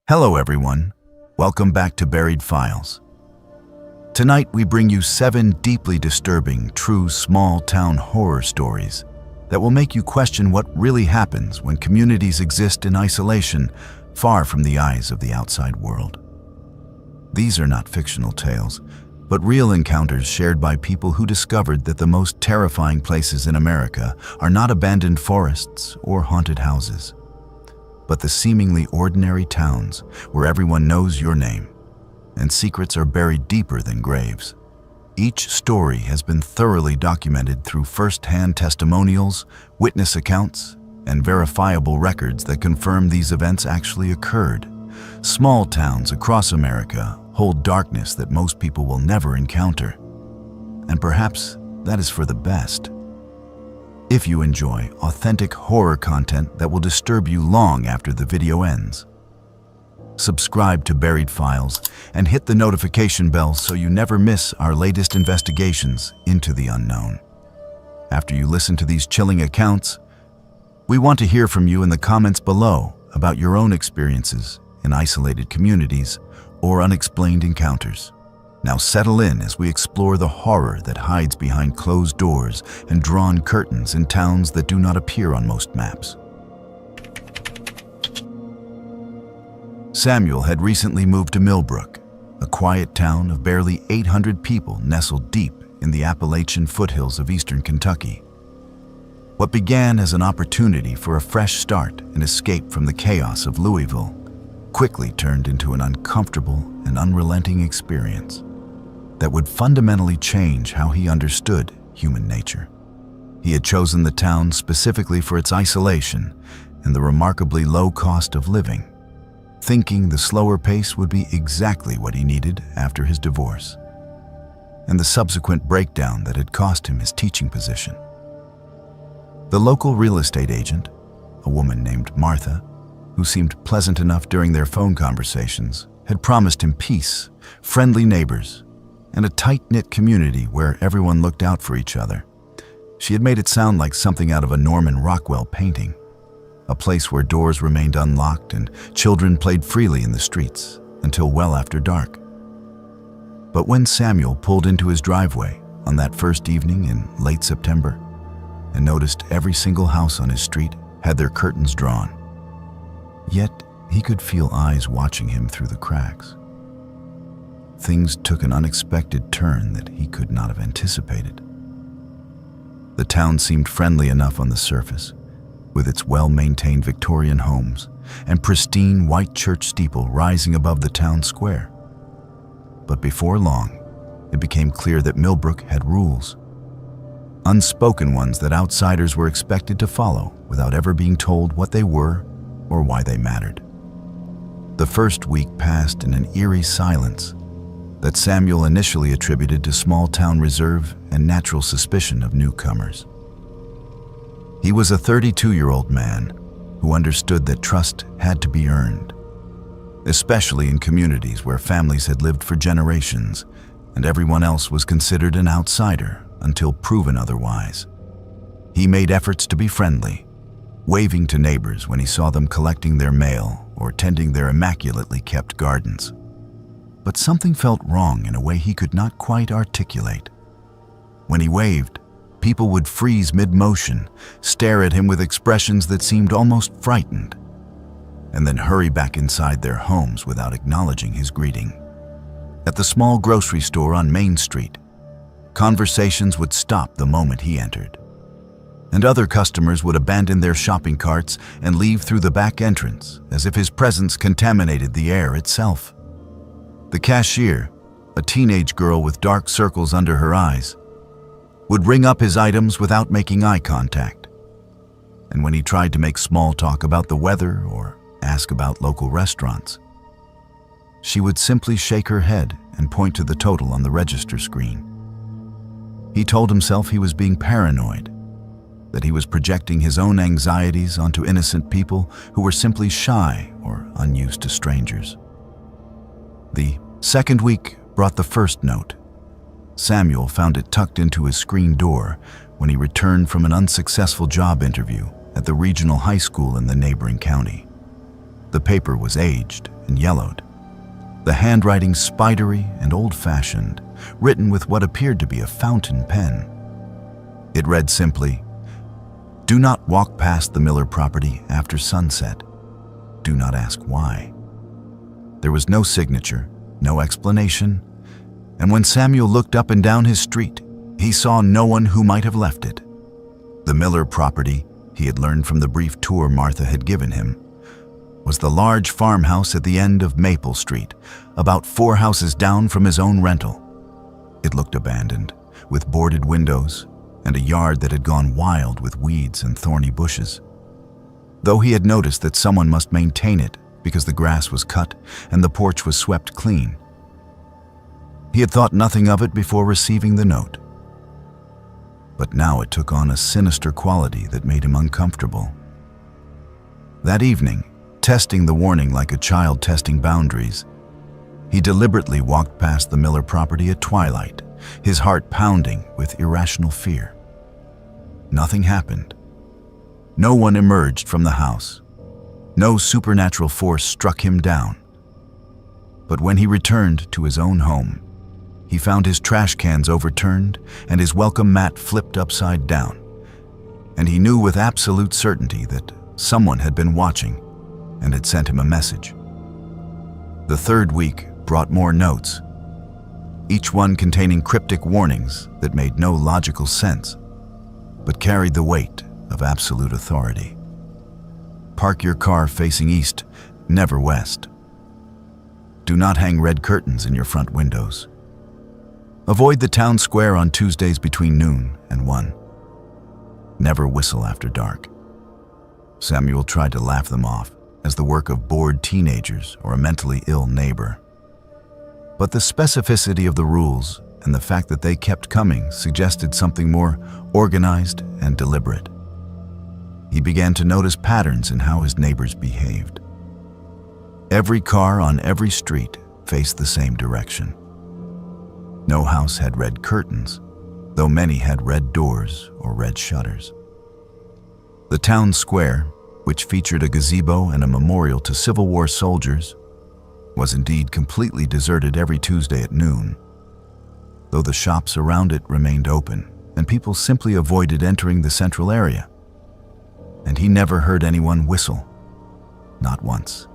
Hello everyone, welcome back to Buried Files. Tonight we bring you 7 deeply disturbing, true small-town horror stories that will make you question what really happens when communities exist in isolation, far from the eyes of the outside world. These are not fictional tales, but real encounters shared by people who discovered that the most terrifying places in America are not abandoned forests or haunted houses, but the seemingly ordinary towns where everyone knows your name, and secrets are buried deeper than graves. Each story has been thoroughly documented through first-hand testimonials, witness accounts, and verifiable records that confirm these events actually occurred. Small towns across America hold darkness that most people will never encounter, and perhaps that is for the best. If you enjoy authentic horror content that will disturb you long after the video ends, subscribe to Buried Files and hit the notification bell so you never miss our latest investigations into the unknown. After you listen to these chilling accounts, we want to hear from you in the comments below about your own experiences in isolated communities or unexplained encounters. Now settle in as we explore the horror that hides behind closed doors and drawn curtains in towns that do not appear on most maps. Samuel had recently moved to Millbrook, a quiet town of barely 800 people nestled deep in the Appalachian foothills of eastern Kentucky. What began as an opportunity for a fresh start and escape from the chaos of Louisville quickly turned into an uncomfortable and unrelenting experience that would fundamentally change how he understood human nature. He had chosen the town specifically for its isolation and the remarkably low cost of living, thinking the slower pace would be exactly what he needed after his divorce, and the subsequent breakdown that had cost him his teaching position. The local real estate agent, a woman named Martha, who seemed pleasant enough during their phone conversations, had promised him peace, friendly neighbors, and a tight-knit community where everyone looked out for each other. She had made it sound like something out of a Norman Rockwell painting, a place where doors remained unlocked and children played freely in the streets until well after dark. But when Samuel pulled into his driveway on that first evening in late September and noticed every single house on his street had their curtains drawn, yet he could feel eyes watching him through the cracks. Things took an unexpected turn that he could not have anticipated. The town seemed friendly enough on the surface, with its well-maintained Victorian homes and pristine white church steeple rising above the town square. But before long, it became clear that Millbrook had rules, unspoken ones that outsiders were expected to follow without ever being told what they were or why they mattered. The first week passed in an eerie silence that Samuel initially attributed to small-town reserve and natural suspicion of newcomers. He was a 32-year-old man who understood that trust had to be earned, especially in communities where families had lived for generations and everyone else was considered an outsider until proven otherwise. He made efforts to be friendly, waving to neighbors when he saw them collecting their mail or tending their immaculately kept gardens. But something felt wrong in a way he could not quite articulate. When he waved, people would freeze mid-motion, stare at him with expressions that seemed almost frightened, and then hurry back inside their homes without acknowledging his greeting. At the small grocery store on Main Street, conversations would stop the moment he entered, and other customers would abandon their shopping carts and leave through the back entrance as if his presence contaminated the air itself. The cashier, a teenage girl with dark circles under her eyes, would ring up his items without making eye contact. And when he tried to make small talk about the weather or ask about local restaurants, she would simply shake her head and point to the total on the register screen. He told himself he was being paranoid, that he was projecting his own anxieties onto innocent people who were simply shy or unused to strangers. The second week brought the first note. Samuel found it tucked into his screen door when he returned from an unsuccessful job interview at the regional high school in the neighboring county. The paper was aged and yellowed. The handwriting spidery and old-fashioned, written with what appeared to be a fountain pen. It read simply, "Do not walk past the Miller property after sunset. Do not ask why." There was no signature, no explanation, and when Samuel looked up and down his street, he saw no one who might have left it. The Miller property, he had learned from the brief tour Martha had given him, was the large farmhouse at the end of Maple Street, about 4 houses down from his own rental. It looked abandoned, with boarded windows and a yard that had gone wild with weeds and thorny bushes. Though he had noticed that someone must maintain it because the grass was cut and the porch was swept clean, he had thought nothing of it before receiving the note. But now it took on a sinister quality that made him uncomfortable. That evening, testing the warning like a child testing boundaries, he deliberately walked past the Miller property at twilight, his heart pounding with irrational fear. Nothing happened. No one emerged from the house. No supernatural force struck him down. But when he returned to his own home, he found his trash cans overturned and his welcome mat flipped upside down, and he knew with absolute certainty that someone had been watching and had sent him a message. The third week brought more notes, each one containing cryptic warnings that made no logical sense, but carried the weight of absolute authority. Park your car facing east, never west. Do not hang red curtains in your front windows. Avoid the town square on Tuesdays between noon and 1. Never whistle after dark. Samuel tried to laugh them off as the work of bored teenagers or a mentally ill neighbor. But the specificity of the rules and the fact that they kept coming suggested something more organized and deliberate. He began to notice patterns in how his neighbors behaved. Every car on every street faced the same direction. No house had red curtains, though many had red doors or red shutters. The town square, which featured a gazebo and a memorial to Civil War soldiers, was indeed completely deserted every Tuesday at noon, though the shops around it remained open and people simply avoided entering the central area. And he never heard anyone whistle, not once,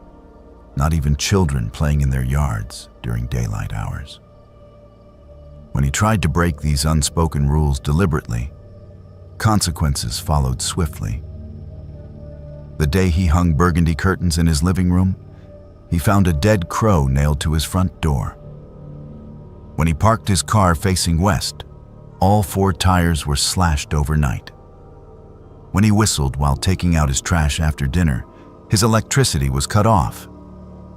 not even children playing in their yards during daylight hours. When he tried to break these unspoken rules deliberately, consequences followed swiftly. The day he hung burgundy curtains in his living room, he found a dead crow nailed to his front door. When he parked his car facing west, all 4 tires were slashed overnight. When he whistled while taking out his trash after dinner, his electricity was cut off.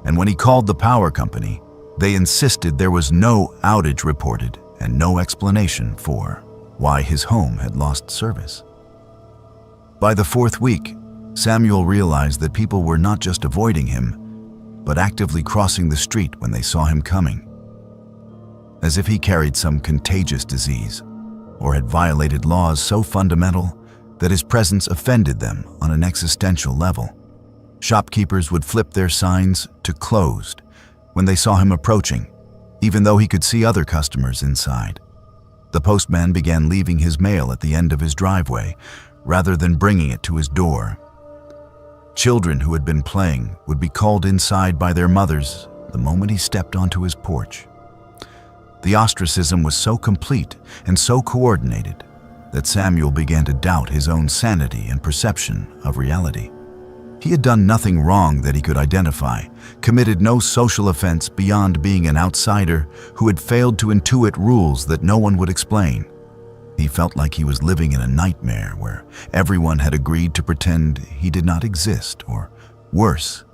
And when he called the power company, they insisted there was no outage reported and no explanation for why his home had lost service. By the 4th week, Samuel realized that people were not just avoiding him, but actively crossing the street when they saw him coming, as if he carried some contagious disease or had violated laws so fundamental that his presence offended them on an existential level. Shopkeepers would flip their signs to closed when they saw him approaching, even though he could see other customers inside. The postman began leaving his mail at the end of his driveway rather than bringing it to his door. Children who had been playing would be called inside by their mothers the moment he stepped onto his porch. The ostracism was so complete and so coordinated that Samuel began to doubt his own sanity and perception of reality. He had done nothing wrong that he could identify, committed no social offense beyond being an outsider who had failed to intuit rules that no one would explain. He felt like he was living in a nightmare where everyone had agreed to pretend he did not exist, or worse,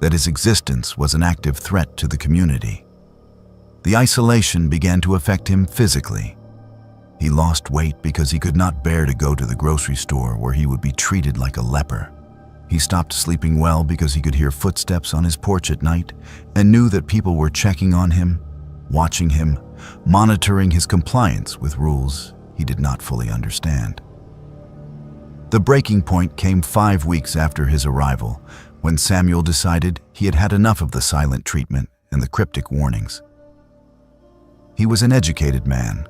that his existence was an active threat to the community. The isolation began to affect him physically. He lost weight because he could not bear to go to the grocery store where he would be treated like a leper. He stopped sleeping well because he could hear footsteps on his porch at night and knew that people were checking on him, watching him, monitoring his compliance with rules he did not fully understand. The breaking point came 5 weeks after his arrival, when Samuel decided he had had enough of the silent treatment and the cryptic warnings. He was an educated man,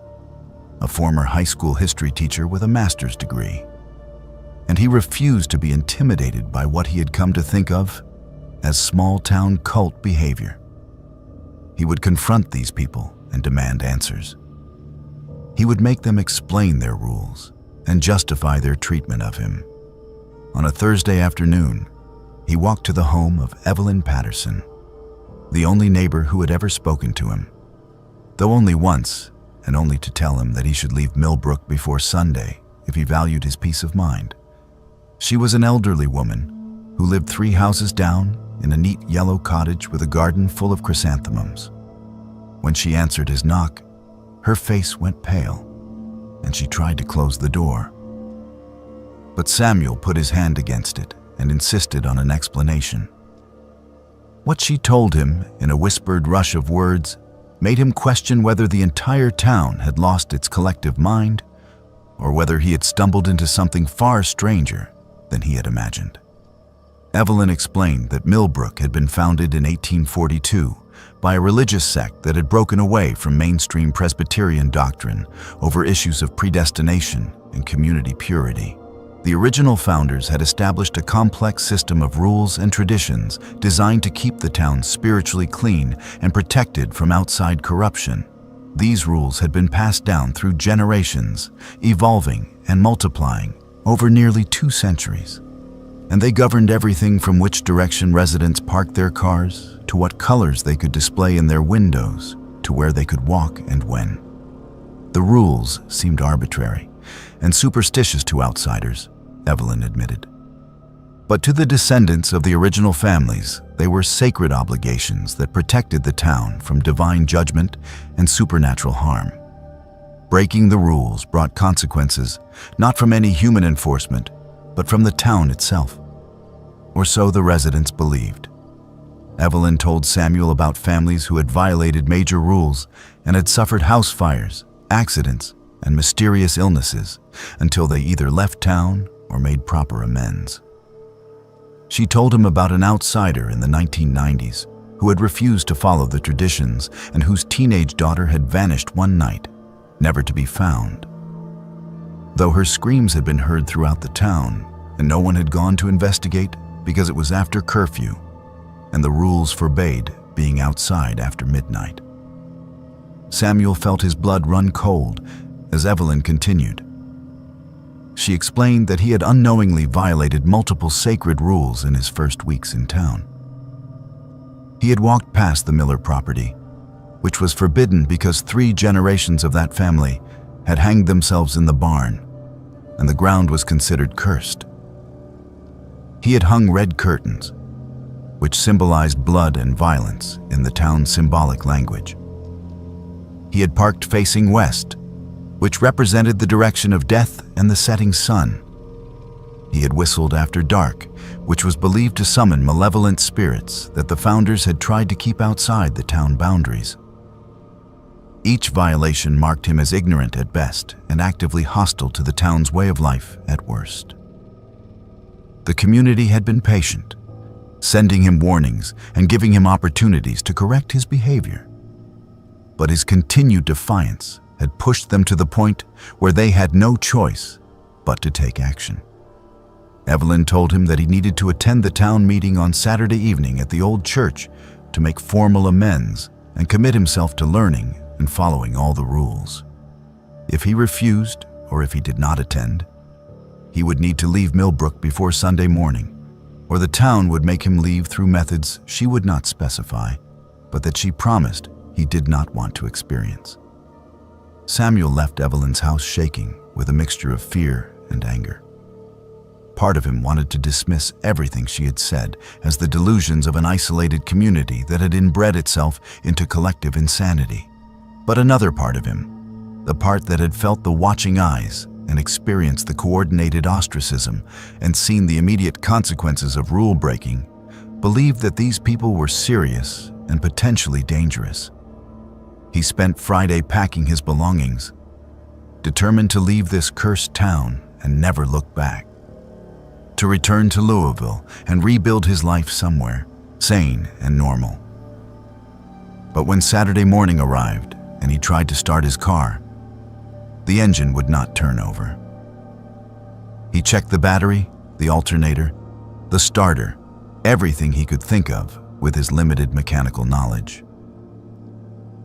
a former high school history teacher with a master's degree, and he refused to be intimidated by what he had come to think of as small-town cult behavior. He would confront these people and demand answers. He would make them explain their rules and justify their treatment of him. On a Thursday afternoon, he walked to the home of Evelyn Patterson, the only neighbor who had ever spoken to him, though only once, and only to tell him that he should leave Millbrook before Sunday if he valued his peace of mind. She was an elderly woman who lived 3 houses down in a neat yellow cottage with a garden full of chrysanthemums. When she answered his knock, her face went pale, and she tried to close the door. But Samuel put his hand against it and insisted on an explanation. What she told him in a whispered rush of words made him question whether the entire town had lost its collective mind or whether he had stumbled into something far stranger than he had imagined. Evelyn explained that Millbrook had been founded in 1842 by a religious sect that had broken away from mainstream Presbyterian doctrine over issues of predestination and community purity. The original founders had established a complex system of rules and traditions designed to keep the town spiritually clean and protected from outside corruption. These rules had been passed down through generations, evolving and multiplying over nearly 2 centuries. And they governed everything from which direction residents parked their cars, to what colors they could display in their windows, to where they could walk and when. The rules seemed arbitrary and superstitious to outsiders, Evelyn admitted. But to the descendants of the original families, they were sacred obligations that protected the town from divine judgment and supernatural harm. Breaking the rules brought consequences, not from any human enforcement, but from the town itself. Or so the residents believed. Evelyn told Samuel about families who had violated major rules and had suffered house fires, accidents, and mysterious illnesses until they either left town or made proper amends. She told him about an outsider in the 1990s who had refused to follow the traditions and whose teenage daughter had vanished one night, never to be found. Though her screams had been heard throughout the town, and no one had gone to investigate because it was after curfew, and the rules forbade being outside after midnight. Samuel felt his blood run cold as Evelyn continued. She explained that he had unknowingly violated multiple sacred rules in his first weeks in town. He had walked past the Miller property, which was forbidden because 3 generations of that family had hanged themselves in the barn, and the ground was considered cursed. He had hung red curtains, which symbolized blood and violence in the town's symbolic language. He had parked facing west, which represented the direction of death and the setting sun. He had whistled after dark, which was believed to summon malevolent spirits that the founders had tried to keep outside the town boundaries. Each violation marked him as ignorant at best and actively hostile to the town's way of life at worst. The community had been patient, sending him warnings and giving him opportunities to correct his behavior. But his continued defiance had pushed them to the point where they had no choice but to take action. Evelyn told him that he needed to attend the town meeting on Saturday evening at the old church to make formal amends and commit himself to learning and following all the rules. If he refused, or if he did not attend, he would need to leave Millbrook before Sunday morning, or the town would make him leave through methods she would not specify, but that she promised he did not want to experience. Samuel left Evelyn's house shaking with a mixture of fear and anger. Part of him wanted to dismiss everything she had said as the delusions of an isolated community that had inbred itself into collective insanity. But another part of him, the part that had felt the watching eyes and experienced the coordinated ostracism and seen the immediate consequences of rule breaking, believed that these people were serious and potentially dangerous. He spent Friday packing his belongings, determined to leave this cursed town and never look back. to return to Louisville and rebuild his life somewhere, sane and normal. But when Saturday morning arrived and he tried to start his car, the engine would not turn over. He checked the battery, the alternator, the starter, everything he could think of with his limited mechanical knowledge.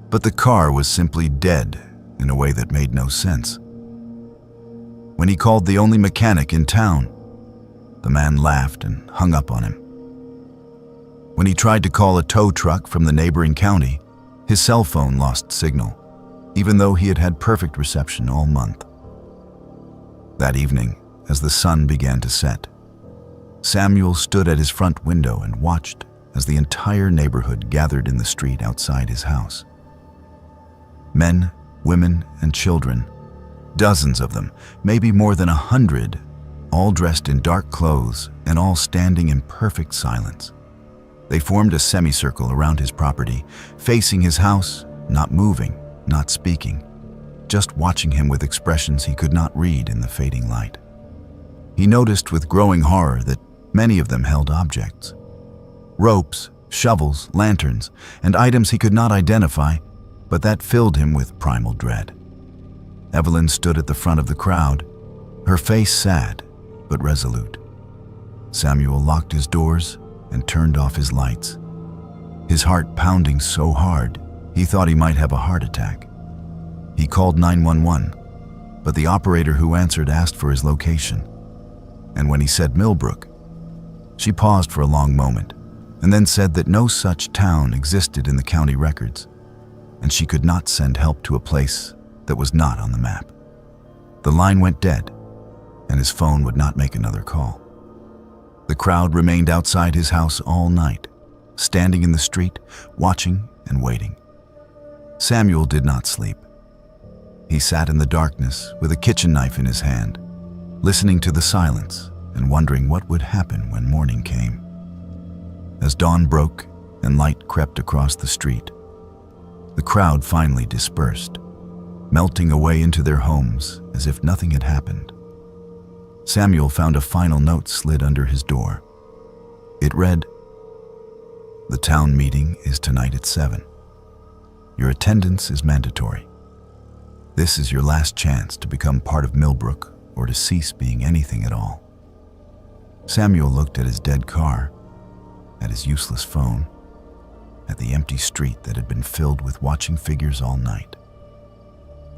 But the car was simply dead in a way that made no sense. When he called the only mechanic in town, the man laughed and hung up on him. When he tried to call a tow truck from the neighboring county, his cell phone lost signal, even though he had had perfect reception all month. That evening, as the sun began to set, Samuel stood at his front window and watched as the entire neighborhood gathered in the street outside his house. Men, women, and children, dozens of them, maybe more than 100, all dressed in dark clothes and all standing in perfect silence. They formed a semicircle around his property, facing his house, not moving, not speaking, just watching him with expressions he could not read in the fading light. He noticed with growing horror that many of them held objects. Ropes, shovels, lanterns, and items he could not identify, but that filled him with primal dread. Evelyn stood at the front of the crowd, her face sad but resolute. Samuel locked his doors and turned off his lights, his heart pounding so hard he thought he might have a heart attack. He called 911, but the operator who answered asked for his location. And when he said Millbrook, she paused for a long moment and then said that no such town existed in the county records, and she could not send help to a place that was not on the map. The line went dead, and his phone would not make another call. The crowd remained outside his house all night, standing in the street, watching and waiting. Samuel did not sleep. He sat in the darkness with a kitchen knife in his hand, listening to the silence and wondering what would happen when morning came. As dawn broke and light crept across the street, the crowd finally dispersed, melting away into their homes as if nothing had happened. Samuel found a final note slid under his door. It read, "The town meeting is tonight at 7. Your attendance is mandatory. This is your last chance to become part of Millbrook or to cease being anything at all." Samuel looked at his dead car, at his useless phone, at the empty street that had been filled with watching figures all night.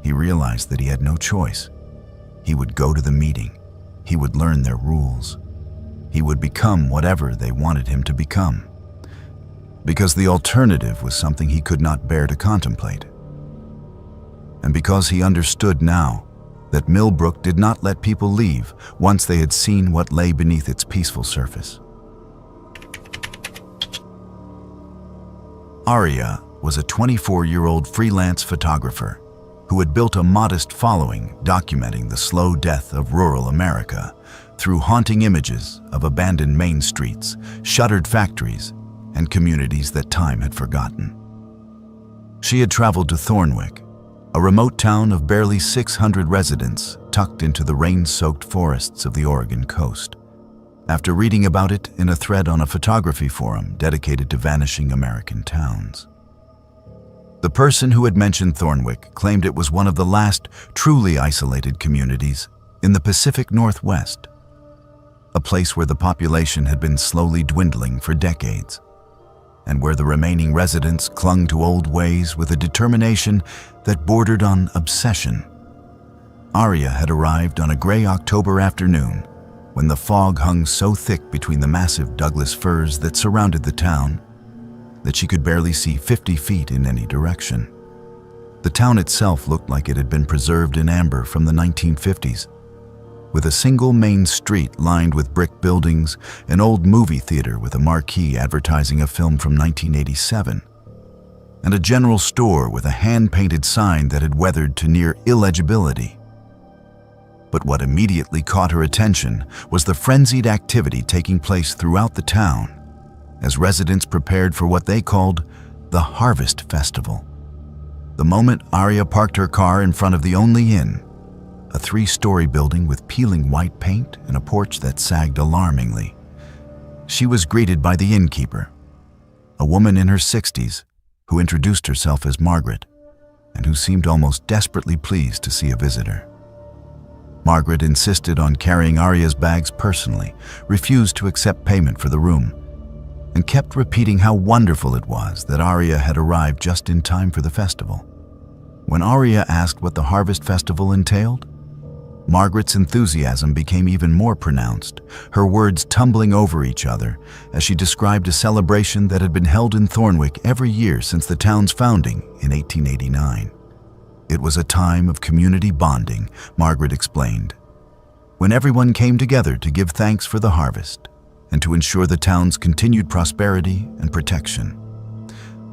He realized that he had no choice. He would go to the meeting. He would learn their rules. He would become whatever they wanted him to become, because the alternative was something he could not bear to contemplate. And because he understood now that Millbrook did not let people leave once they had seen what lay beneath its peaceful surface. Aria was a 24-year-old freelance photographer who had built a modest following documenting the slow death of rural America through haunting images of abandoned main streets, shuttered factories, and communities that time had forgotten. She had traveled to Thornwick, a remote town of barely 600 residents tucked into the rain-soaked forests of the Oregon coast, after reading about it in a thread on a photography forum dedicated to vanishing American towns. The person who had mentioned Thornwick claimed it was one of the last truly isolated communities in the Pacific Northwest, a place where the population had been slowly dwindling for decades, and where the remaining residents clung to old ways with a determination that bordered on obsession. Aria had arrived on a gray October afternoon when the fog hung so thick between the massive Douglas firs that surrounded the town that she could barely see 50 feet in any direction. The town itself looked like it had been preserved in amber from the 1950s, with a single main street lined with brick buildings, an old movie theater with a marquee advertising a film from 1987, and a general store with a hand-painted sign that had weathered to near illegibility. But what immediately caught her attention was the frenzied activity taking place throughout the town as residents prepared for what they called the Harvest Festival. The moment Aria parked her car in front of the only inn, a 3-story building with peeling white paint and a porch that sagged alarmingly. She was greeted by the innkeeper, a woman in her 60s who introduced herself as Margaret and who seemed almost desperately pleased to see a visitor. Margaret insisted on carrying Aria's bags personally, refused to accept payment for the room, and kept repeating how wonderful it was that Aria had arrived just in time for the festival. When Aria asked what the harvest festival entailed, Margaret's enthusiasm became even more pronounced, her words tumbling over each other as she described a celebration that had been held in Thornwick every year since the town's founding in 1889. It was a time of community bonding, Margaret explained, when everyone came together to give thanks for the harvest and to ensure the town's continued prosperity and protection.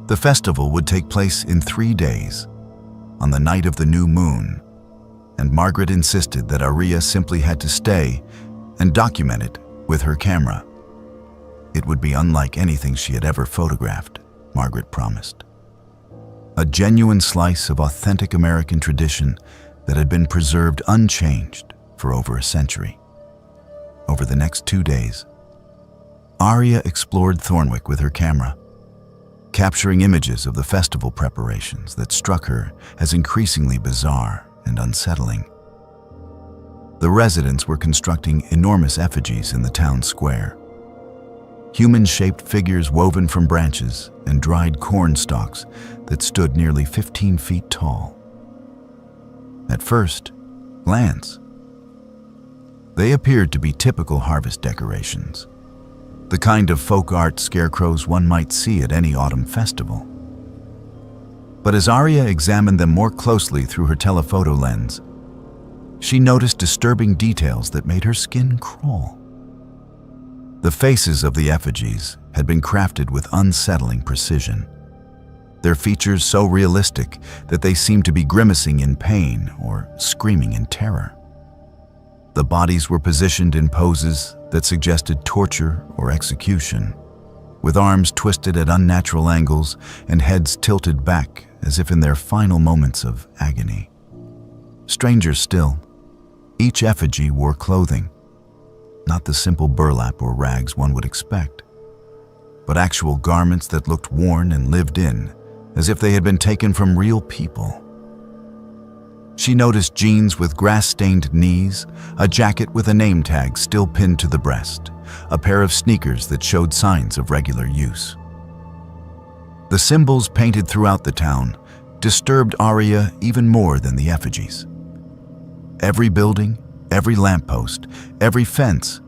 The festival would take place in 3 days, on the night of the new moon, and Margaret insisted that Aria simply had to stay and document it with her camera. It would be unlike anything she had ever photographed, Margaret promised. A genuine slice of authentic American tradition that had been preserved unchanged for over a century. Over the next 2 days, Aria explored Thornwick with her camera, capturing images of the festival preparations that struck her as increasingly bizarre and unsettling. The residents were constructing enormous effigies in the town square, human-shaped figures woven from branches and dried corn stalks that stood nearly 15 feet tall. At first glance, they appeared to be typical harvest decorations, the kind of folk art scarecrows one might see at any autumn festival. But as Aria examined them more closely through her telephoto lens, she noticed disturbing details that made her skin crawl. The faces of the effigies had been crafted with unsettling precision, their features so realistic that they seemed to be grimacing in pain or screaming in terror. The bodies were positioned in poses that suggested torture or execution, with arms twisted at unnatural angles and heads tilted back as if in their final moments of agony. Stranger still, each effigy wore clothing, not the simple burlap or rags one would expect, but actual garments that looked worn and lived in, as if they had been taken from real people. She noticed jeans with grass-stained knees, a jacket with a name tag still pinned to the breast, a pair of sneakers that showed signs of regular use. The symbols painted throughout the town disturbed Aria even more than the effigies. Every building, every lamppost, every fence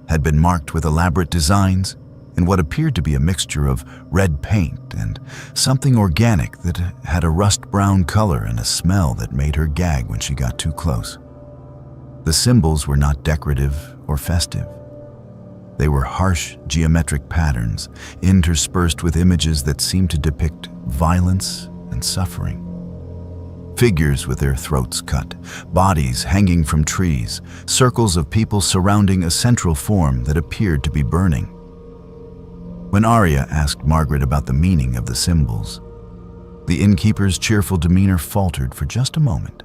had been marked with elaborate designs in what appeared to be a mixture of red paint and something organic that had a rust-brown color and a smell that made her gag when she got too close. The symbols were not decorative or festive. They were harsh geometric patterns interspersed with images that seemed to depict violence and suffering. Figures with their throats cut, bodies hanging from trees, circles of people surrounding a central form that appeared to be burning. When Aria asked Margaret about the meaning of the symbols, the innkeeper's cheerful demeanor faltered for just a moment,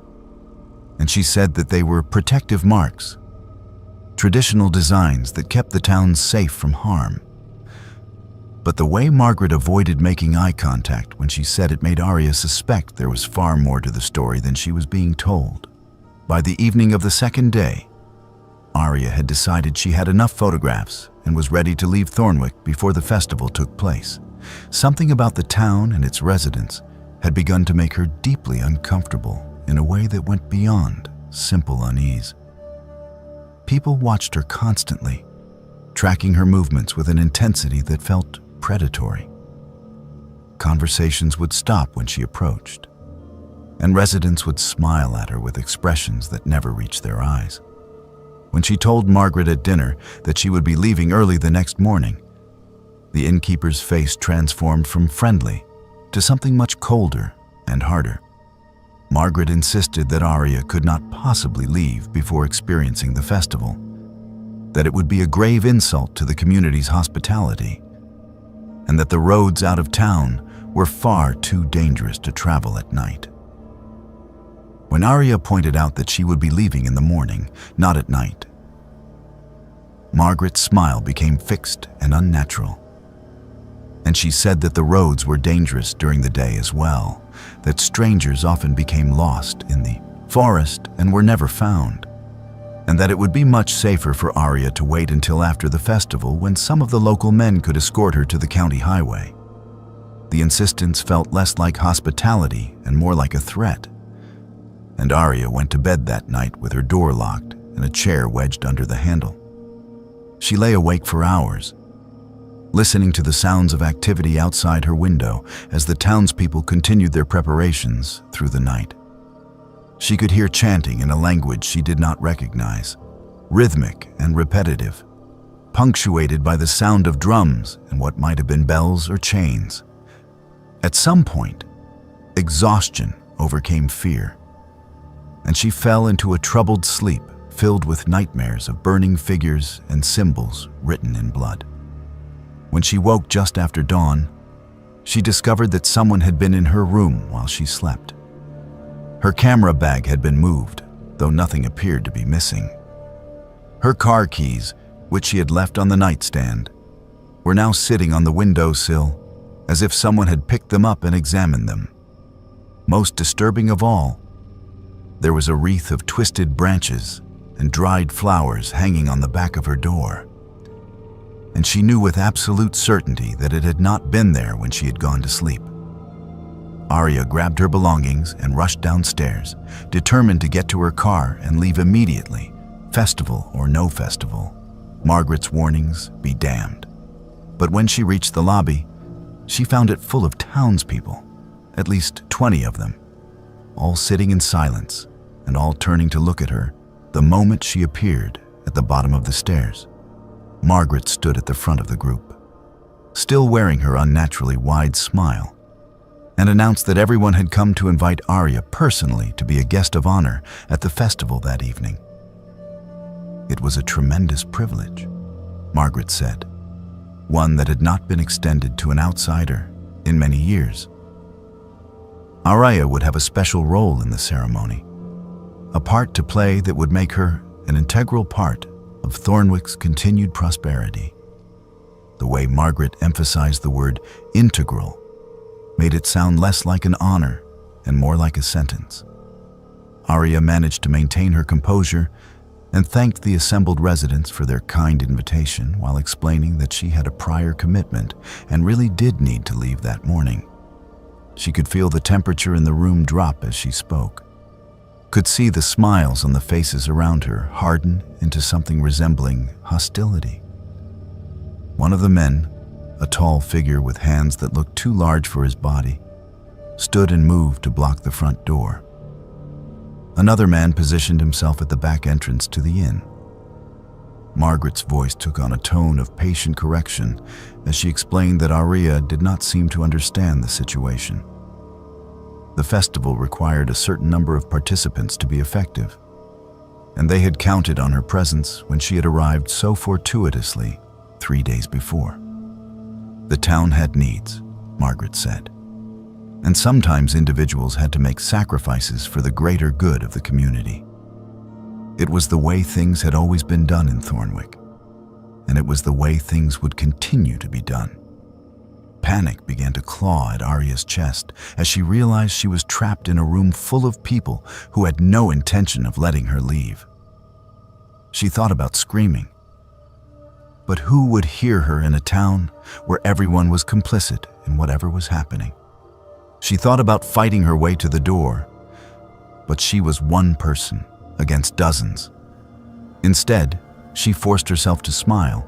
and she said that they were protective marks, traditional designs that kept the town safe from harm. But the way Margaret avoided making eye contact when she said it made Aria suspect there was far more to the story than she was being told. By the evening of the second day, Aria had decided she had enough photographs and was ready to leave Thornwick before the festival took place. Something about the town and its residents had begun to make her deeply uncomfortable in a way that went beyond simple unease. People watched her constantly, tracking her movements with an intensity that felt predatory. Conversations would stop when she approached, and residents would smile at her with expressions that never reached their eyes. When she told Margaret at dinner that she would be leaving early the next morning, the innkeeper's face transformed from friendly to something much colder and harder. Margaret insisted that Aria could not possibly leave before experiencing the festival, that it would be a grave insult to the community's hospitality, and that the roads out of town were far too dangerous to travel at night. when Arya pointed out that she would be leaving in the morning, not at night. Margaret's smile became fixed and unnatural. And she said that the roads were dangerous during the day as well, that strangers often became lost in the forest and were never found, and that it would be much safer for Arya to wait until after the festival when some of the local men could escort her to the county highway. The insistence felt less like hospitality and more like a threat, and Arya went to bed that night with her door locked and a chair wedged under the handle. She lay awake for hours, listening to the sounds of activity outside her window as the townspeople continued their preparations through the night. She could hear chanting in a language she did not recognize, rhythmic and repetitive, punctuated by the sound of drums and what might have been bells or chains. At some point, exhaustion overcame fear, and she fell into a troubled sleep filled with nightmares of burning figures and symbols written in blood. When she woke just after dawn, she discovered that someone had been in her room while she slept. Her camera bag had been moved, though nothing appeared to be missing. Her car keys, which she had left on the nightstand, were now sitting on the windowsill, as if someone had picked them up and examined them. Most disturbing of all, there was a wreath of twisted branches and dried flowers hanging on the back of her door. And she knew with absolute certainty that it had not been there when she had gone to sleep. Arya grabbed her belongings and rushed downstairs, determined to get to her car and leave immediately, festival or no festival. Margaret's warnings be damned. But when she reached the lobby, she found it full of townspeople, at least 20 of them, all sitting in silence and all turning to look at her the moment she appeared at the bottom of the stairs. Margaret stood at the front of the group, still wearing her unnaturally wide smile, and announced that everyone had come to invite Arya personally to be a guest of honor at the festival that evening. It was a tremendous privilege, Margaret said, one that had not been extended to an outsider in many years. Arya would have a special role in the ceremony, a part to play that would make her an integral part of Thornwick's continued prosperity. The way Margaret emphasized the word integral made it sound less like an honor and more like a sentence. Arya managed to maintain her composure and thanked the assembled residents for their kind invitation while explaining that she had a prior commitment and really did need to leave that morning. She could feel the temperature in the room drop as she spoke, could see the smiles on the faces around her harden into something resembling hostility. One of the men, a tall figure with hands that looked too large for his body, stood and moved to block the front door. Another man positioned himself at the back entrance to the inn. Margaret's voice took on a tone of patient correction as she explained that Arya did not seem to understand the situation. The festival required a certain number of participants to be effective, and they had counted on her presence when she had arrived so fortuitously 3 days before. The town had needs, Margaret said, and sometimes individuals had to make sacrifices for the greater good of the community. It was the way things had always been done in Thornwick, and it was the way things would continue to be done. Panic began to claw at Arya's chest as she realized she was trapped in a room full of people who had no intention of letting her leave. She thought about screaming, but who would hear her in a town where everyone was complicit in whatever was happening? She thought about fighting her way to the door, but she was one person against dozens. Instead, she forced herself to smile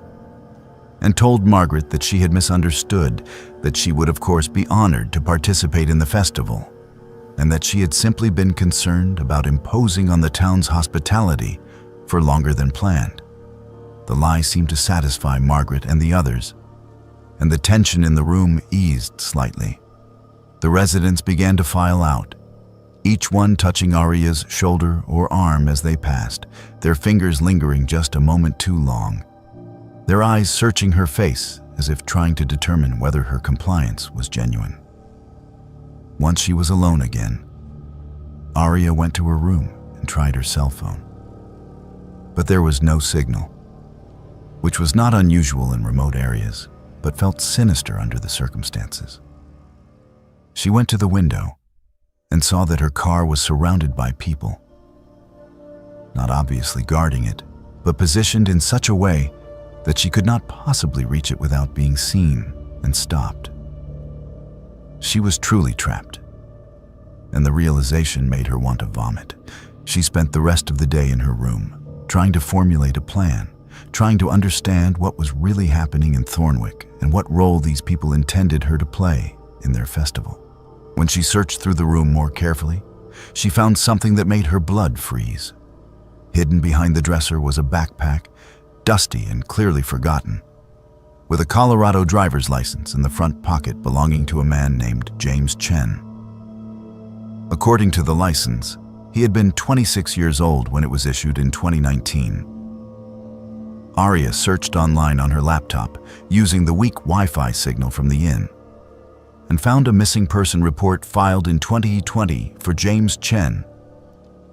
and told Margaret that she had misunderstood, that she would of course be honored to participate in the festival, and that she had simply been concerned about imposing on the town's hospitality for longer than planned. The lie seemed to satisfy Margaret and the others, and the tension in the room eased slightly. The residents began to file out, each one touching Arya's shoulder or arm as they passed, their fingers lingering just a moment too long, their eyes searching her face as if trying to determine whether her compliance was genuine. Once she was alone again, Aria went to her room and tried her cell phone. But there was no signal, which was not unusual in remote areas, but felt sinister under the circumstances. She went to the window and saw that her car was surrounded by people, not obviously guarding it, but positioned in such a way that she could not possibly reach it without being seen and stopped. She was truly trapped, and the realization made her want to vomit. She spent the rest of the day in her room, trying to formulate a plan, trying to understand what was really happening in Thornwick and what role these people intended her to play in their festival. When she searched through the room more carefully, she found something that made her blood freeze. Hidden behind the dresser was a backpack, dusty and clearly forgotten, with a Colorado driver's license in the front pocket belonging to a man named James Chen. According to the license, he had been 26 years old when it was issued in 2019. Aria searched online on her laptop using the weak Wi-Fi signal from the inn and found a missing person report filed in 2020 for James Chen,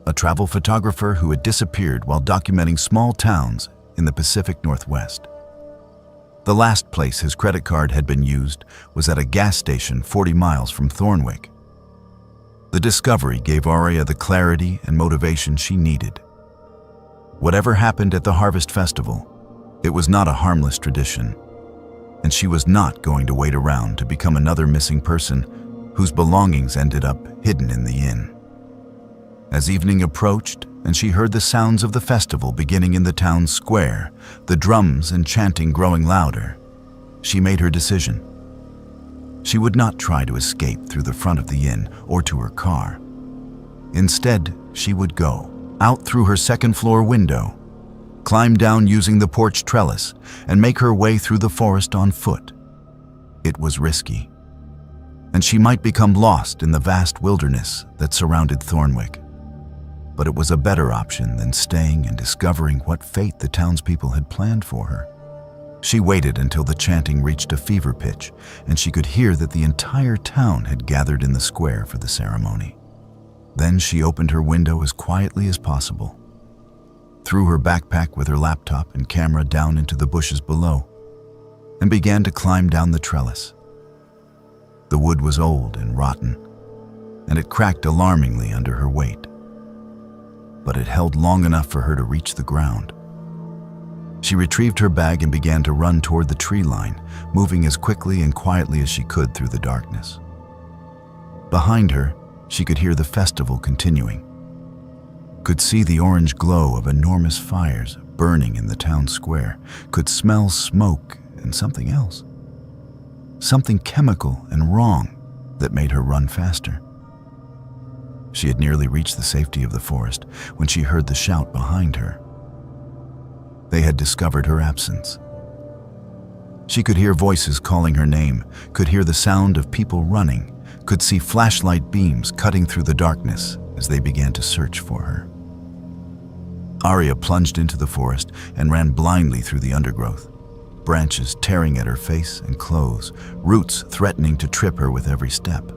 a travel photographer who had disappeared while documenting small towns in the Pacific Northwest. The last place his credit card had been used was at a gas station 40 miles from Thornwick. The discovery gave Aria the clarity and motivation she needed. Whatever happened at the Harvest Festival, it was not a harmless tradition, and she was not going to wait around to become another missing person whose belongings ended up hidden in the inn. As evening approached and she heard the sounds of the festival beginning in the town's square, the drums and chanting growing louder, she made her decision. She would not try to escape through the front of the inn or to her car. Instead, she would go out through her second-floor window, climb down using the porch trellis, and make her way through the forest on foot. It was risky, and she might become lost in the vast wilderness that surrounded Thornwick. But it was a better option than staying and discovering what fate the townspeople had planned for her. She waited until the chanting reached a fever pitch, and she could hear that the entire town had gathered in the square for the ceremony. Then she opened her window as quietly as possible, threw her backpack with her laptop and camera down into the bushes below, and began to climb down the trellis. The wood was old and rotten, and it cracked alarmingly under her weight, but it held long enough for her to reach the ground. She retrieved her bag and began to run toward the tree line, moving as quickly and quietly as she could through the darkness. Behind her, she could hear the festival continuing, could see the orange glow of enormous fires burning in the town square, could smell smoke and something else, something chemical and wrong that made her run faster. She had nearly reached the safety of the forest when she heard the shout behind her. They had discovered her absence. She could hear voices calling her name, could hear the sound of people running, could see flashlight beams cutting through the darkness as they began to search for her. Aria plunged into the forest and ran blindly through the undergrowth, branches tearing at her face and clothes, roots threatening to trip her with every step.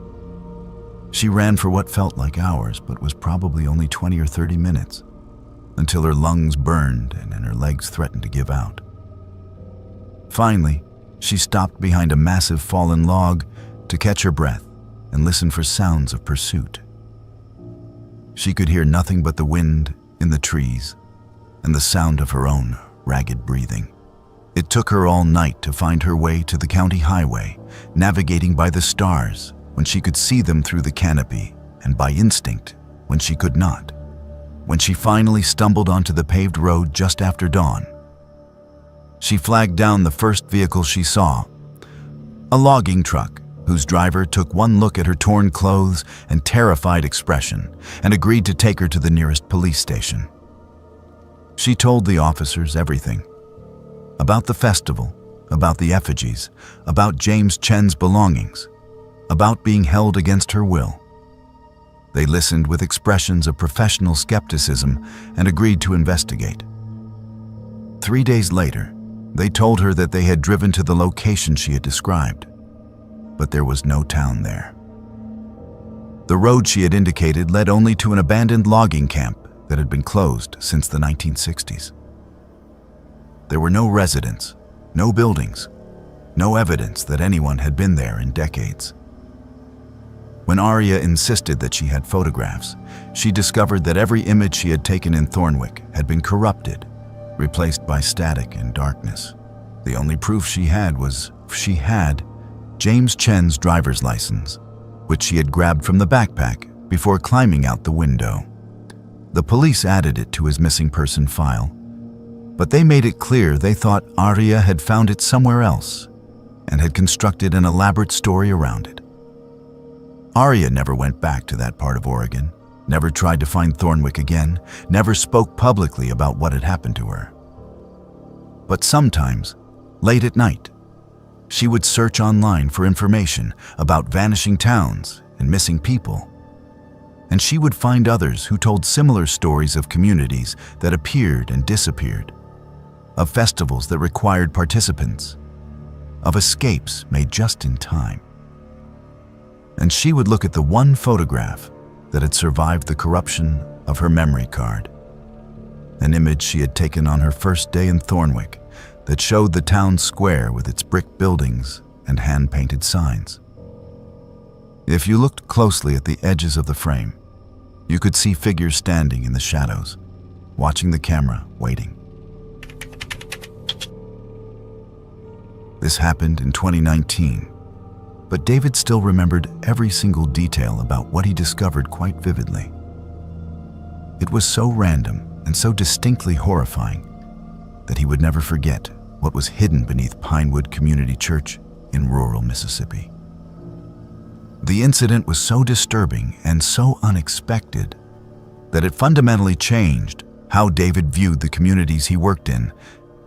She ran for what felt like hours, but was probably only 20 or 30 minutes, until her lungs burned and her legs threatened to give out. Finally, she stopped behind a massive fallen log to catch her breath and listen for sounds of pursuit. She could hear nothing but the wind in the trees and the sound of her own ragged breathing. It took her all night to find her way to the county highway, navigating by the stars when she could see them through the canopy, and by instinct when she could not. When she finally stumbled onto the paved road just after dawn, she flagged down the first vehicle she saw, a logging truck whose driver took one look at her torn clothes and terrified expression and agreed to take her to the nearest police station. She told the officers everything, about the festival, about the effigies, about James Chen's belongings, about being held against her will. They listened with expressions of professional skepticism and agreed to investigate. 3 days later, they told her that they had driven to the location she had described, but there was no town there. The road she had indicated led only to an abandoned logging camp that had been closed since the 1960s. There were no residents, no buildings, no evidence that anyone had been there in decades. When Aria insisted that she had photographs, she discovered that every image she had taken in Thornwick had been corrupted, replaced by static and darkness. The only proof she had was she had James Chen's driver's license, which she had grabbed from the backpack before climbing out the window. The police added it to his missing person file, but they made it clear they thought Aria had found it somewhere else and had constructed an elaborate story around it. Aria never went back to that part of Oregon, never tried to find Thornwick again, never spoke publicly about what had happened to her. But sometimes, late at night, she would search online for information about vanishing towns and missing people. And she would find others who told similar stories of communities that appeared and disappeared, of festivals that required participants, of escapes made just in time. And she would look at the one photograph that had survived the corruption of her memory card, an image she had taken on her first day in Thornwick that showed the town square with its brick buildings and hand-painted signs. If you looked closely at the edges of the frame, you could see figures standing in the shadows, watching the camera, waiting. This happened in 2019, but David still remembered every single detail about what he discovered quite vividly. It was so random and so distinctly horrifying that he would never forget what was hidden beneath Pinewood Community Church in rural Mississippi. The incident was so disturbing and so unexpected that it fundamentally changed how David viewed the communities he worked in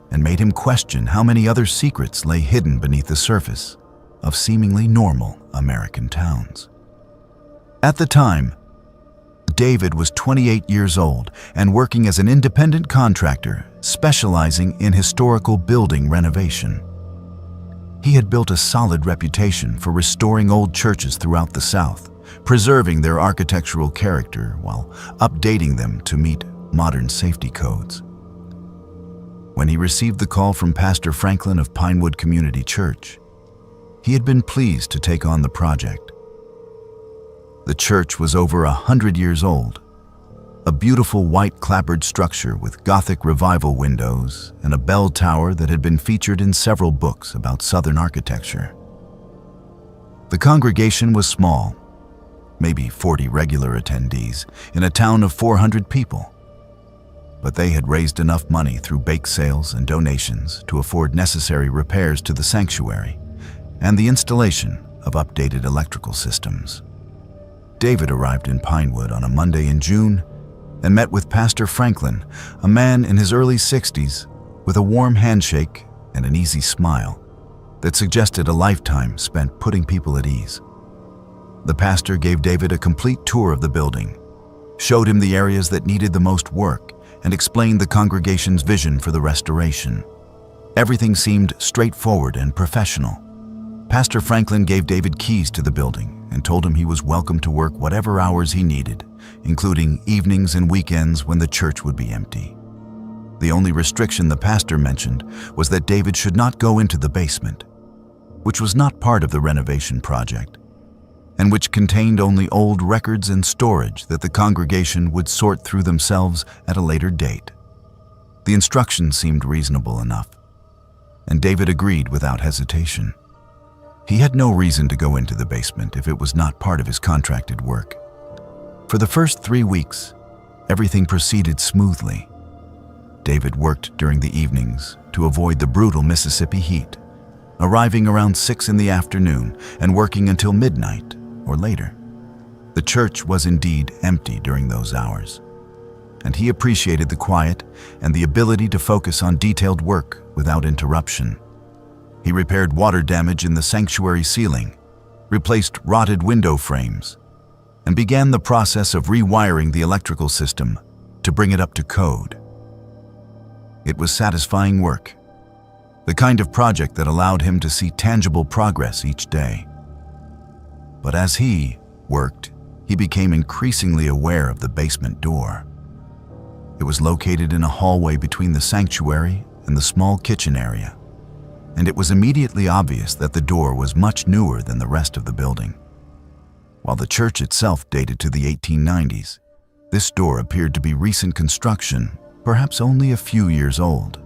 and made him question how many other secrets lay hidden beneath the surface of seemingly normal American towns. At the time, David was 28 years old and working as an independent contractor specializing in historical building renovation. He had built a solid reputation for restoring old churches throughout the South, preserving their architectural character while updating them to meet modern safety codes. When he received the call from Pastor Franklin of Pinewood Community Church, he had been pleased to take on the project. The church was over 100 years old, a beautiful white clapboard structure with Gothic revival windows and a bell tower that had been featured in several books about Southern architecture. The congregation was small, maybe 40 regular attendees, in a town of 400 people. But they had raised enough money through bake sales and donations to afford necessary repairs to the sanctuary and the installation of updated electrical systems. David arrived in Pinewood on a Monday in June and met with Pastor Franklin, a man in his early 60s with a warm handshake and an easy smile that suggested a lifetime spent putting people at ease. The pastor gave David a complete tour of the building, showed him the areas that needed the most work, and explained the congregation's vision for the restoration. Everything seemed straightforward and professional. Pastor Franklin gave David keys to the building and told him he was welcome to work whatever hours he needed, including evenings and weekends when the church would be empty. The only restriction the pastor mentioned was that David should not go into the basement, which was not part of the renovation project, and which contained only old records and storage that the congregation would sort through themselves at a later date. The instructions seemed reasonable enough, and David agreed without hesitation. He had no reason to go into the basement if it was not part of his contracted work. For the first 3 weeks, everything proceeded smoothly. David worked during the evenings to avoid the brutal Mississippi heat, arriving around 6 in the afternoon and working until midnight or later. The church was indeed empty during those hours, and he appreciated the quiet and the ability to focus on detailed work without interruption. He repaired water damage in the sanctuary ceiling, replaced rotted window frames, and began the process of rewiring the electrical system to bring it up to code. It was satisfying work, the kind of project that allowed him to see tangible progress each day. But as he worked, he became increasingly aware of the basement door. It was located in a hallway between the sanctuary and the small kitchen area, and it was immediately obvious that the door was much newer than the rest of the building. While the church itself dated to the 1890s, this door appeared to be recent construction, perhaps only a few years old.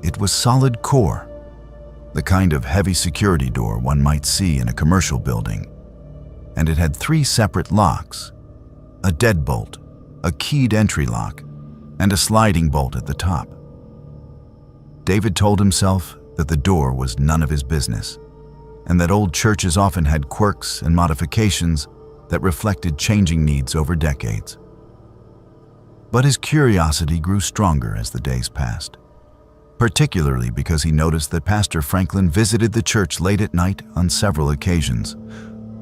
It was solid core, the kind of heavy security door one might see in a commercial building, and it had 3 separate locks: a deadbolt, a keyed entry lock, and a sliding bolt at the top. David told himself that the door was none of his business, and that old churches often had quirks and modifications that reflected changing needs over decades. But his curiosity grew stronger as the days passed, particularly because he noticed that Pastor Franklin visited the church late at night on several occasions,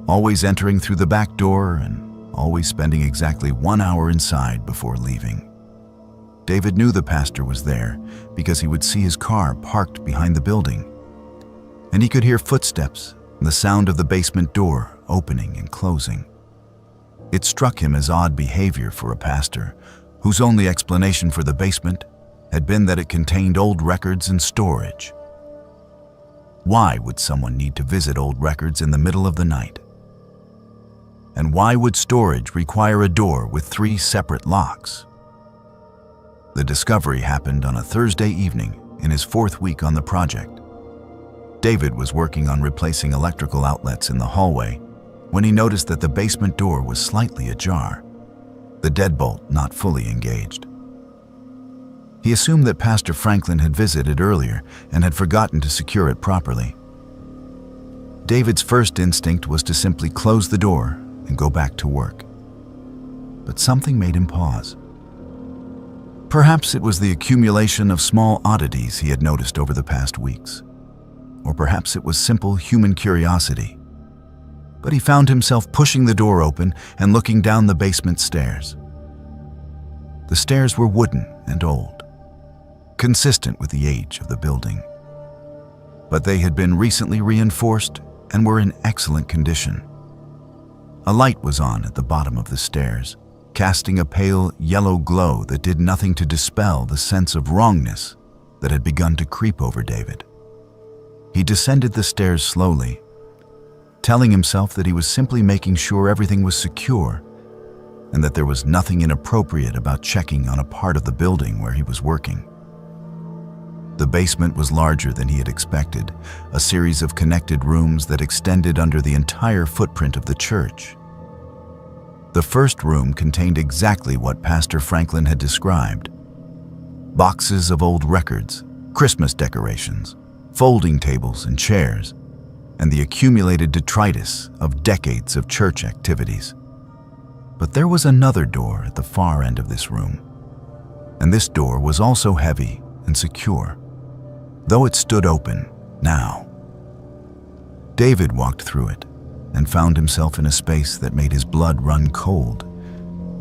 always entering through the back door and always spending exactly 1 hour inside before leaving. David knew the pastor was there because he would see his car parked behind the building, and he could hear footsteps and the sound of the basement door opening and closing. It struck him as odd behavior for a pastor whose only explanation for the basement had been that it contained old records and storage. Why would someone need to visit old records in the middle of the night? And why would storage require a door with 3 separate locks? The discovery happened on a Thursday evening in his 4th week on the project. David was working on replacing electrical outlets in the hallway when he noticed that the basement door was slightly ajar, the deadbolt not fully engaged. He assumed that Pastor Franklin had visited earlier and had forgotten to secure it properly. David's first instinct was to simply close the door and go back to work. But something made him pause. Perhaps it was the accumulation of small oddities he had noticed over the past weeks. Or perhaps it was simple human curiosity. But he found himself pushing the door open and looking down the basement stairs. The stairs were wooden and old, consistent with the age of the building. But they had been recently reinforced and were in excellent condition. A light was on at the bottom of the stairs, casting a pale yellow glow that did nothing to dispel the sense of wrongness that had begun to creep over David. He descended the stairs slowly, telling himself that he was simply making sure everything was secure and that there was nothing inappropriate about checking on a part of the building where he was working. The basement was larger than he had expected, a series of connected rooms that extended under the entire footprint of the church. The first room contained exactly what Pastor Franklin had described: boxes of old records, Christmas decorations, folding tables and chairs, and the accumulated detritus of decades of church activities. But there was another door at the far end of this room, and this door was also heavy and secure, though it stood open now. David walked through it and found himself in a space that made his blood run cold,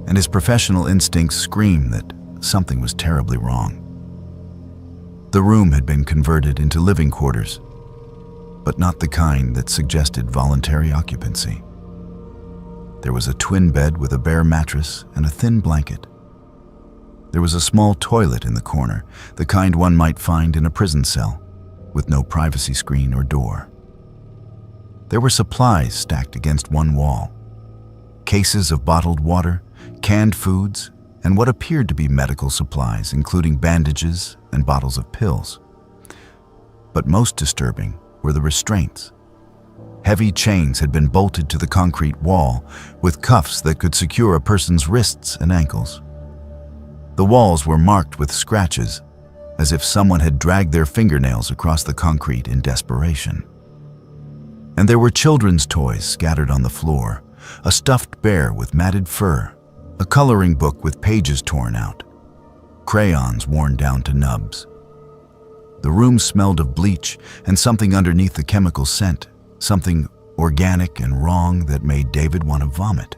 and his professional instincts screamed that something was terribly wrong. The room had been converted into living quarters, but not the kind that suggested voluntary occupancy. There was a twin bed with a bare mattress and a thin blanket. There was a small toilet in the corner, the kind one might find in a prison cell, with no privacy screen or door. There were supplies stacked against one wall: cases of bottled water, canned foods, and what appeared to be medical supplies, including bandages and bottles of pills. But most disturbing were the restraints. Heavy chains had been bolted to the concrete wall, with cuffs that could secure a person's wrists and ankles. The walls were marked with scratches, as if someone had dragged their fingernails across the concrete in desperation. And there were children's toys scattered on the floor: a stuffed bear with matted fur, a coloring book with pages torn out, crayons worn down to nubs. The room smelled of bleach and something underneath the chemical scent, something organic and wrong that made David want to vomit.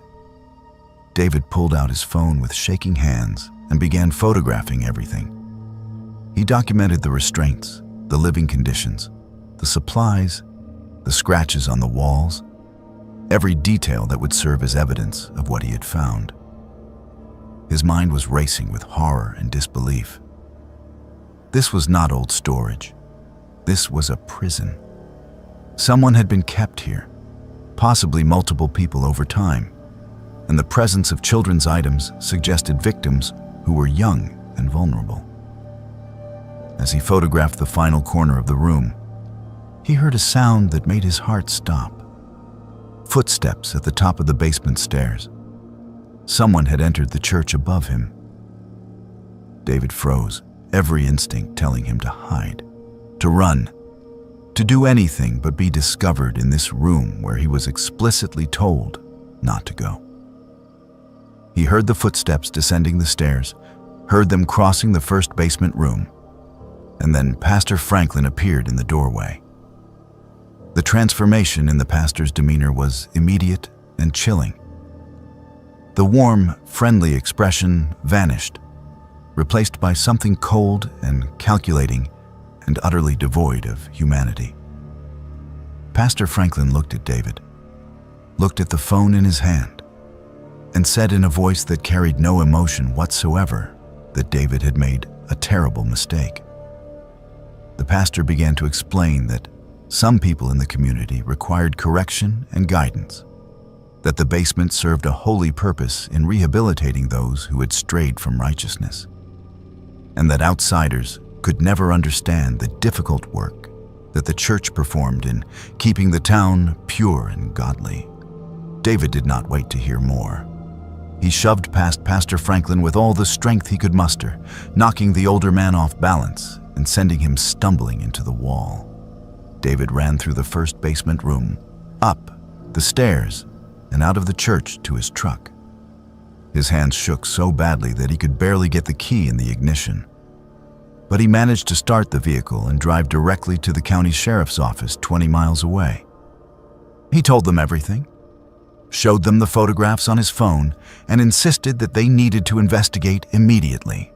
David pulled out his phone with shaking hands and began photographing everything. He documented the restraints, the living conditions, the supplies, the scratches on the walls, every detail that would serve as evidence of what he had found. His mind was racing with horror and disbelief. This was not old storage. This was a prison. Someone had been kept here, possibly multiple people over time, and the presence of children's items suggested victims who were young and vulnerable. As he photographed the final corner of the room, he heard a sound that made his heart stop. Footsteps at the top of the basement stairs. Someone had entered the church above him. David froze, every instinct telling him to hide, to run, to do anything but be discovered in this room where he was explicitly told not to go. He heard the footsteps descending the stairs, heard them crossing the first basement room, and then Pastor Franklin appeared in the doorway. The transformation in the pastor's demeanor was immediate and chilling. The warm, friendly expression vanished, replaced by something cold and calculating and utterly devoid of humanity. Pastor Franklin looked at David, looked at the phone in his hand, and said in a voice that carried no emotion whatsoever that David had made a terrible mistake. The pastor began to explain that some people in the community required correction and guidance, that the basement served a holy purpose in rehabilitating those who had strayed from righteousness, and that outsiders could never understand the difficult work that the church performed in keeping the town pure and godly. David did not wait to hear more. He shoved past Pastor Franklin with all the strength he could muster, knocking the older man off balance and sending him stumbling into the wall. David ran through the first basement room, up the stairs, and out of the church to his truck. His hands shook so badly that he could barely get the key in the ignition. But he managed to start the vehicle and drive directly to the county sheriff's office 20 miles away. He told them everything, showed them the photographs on his phone, and insisted that they needed to investigate immediately.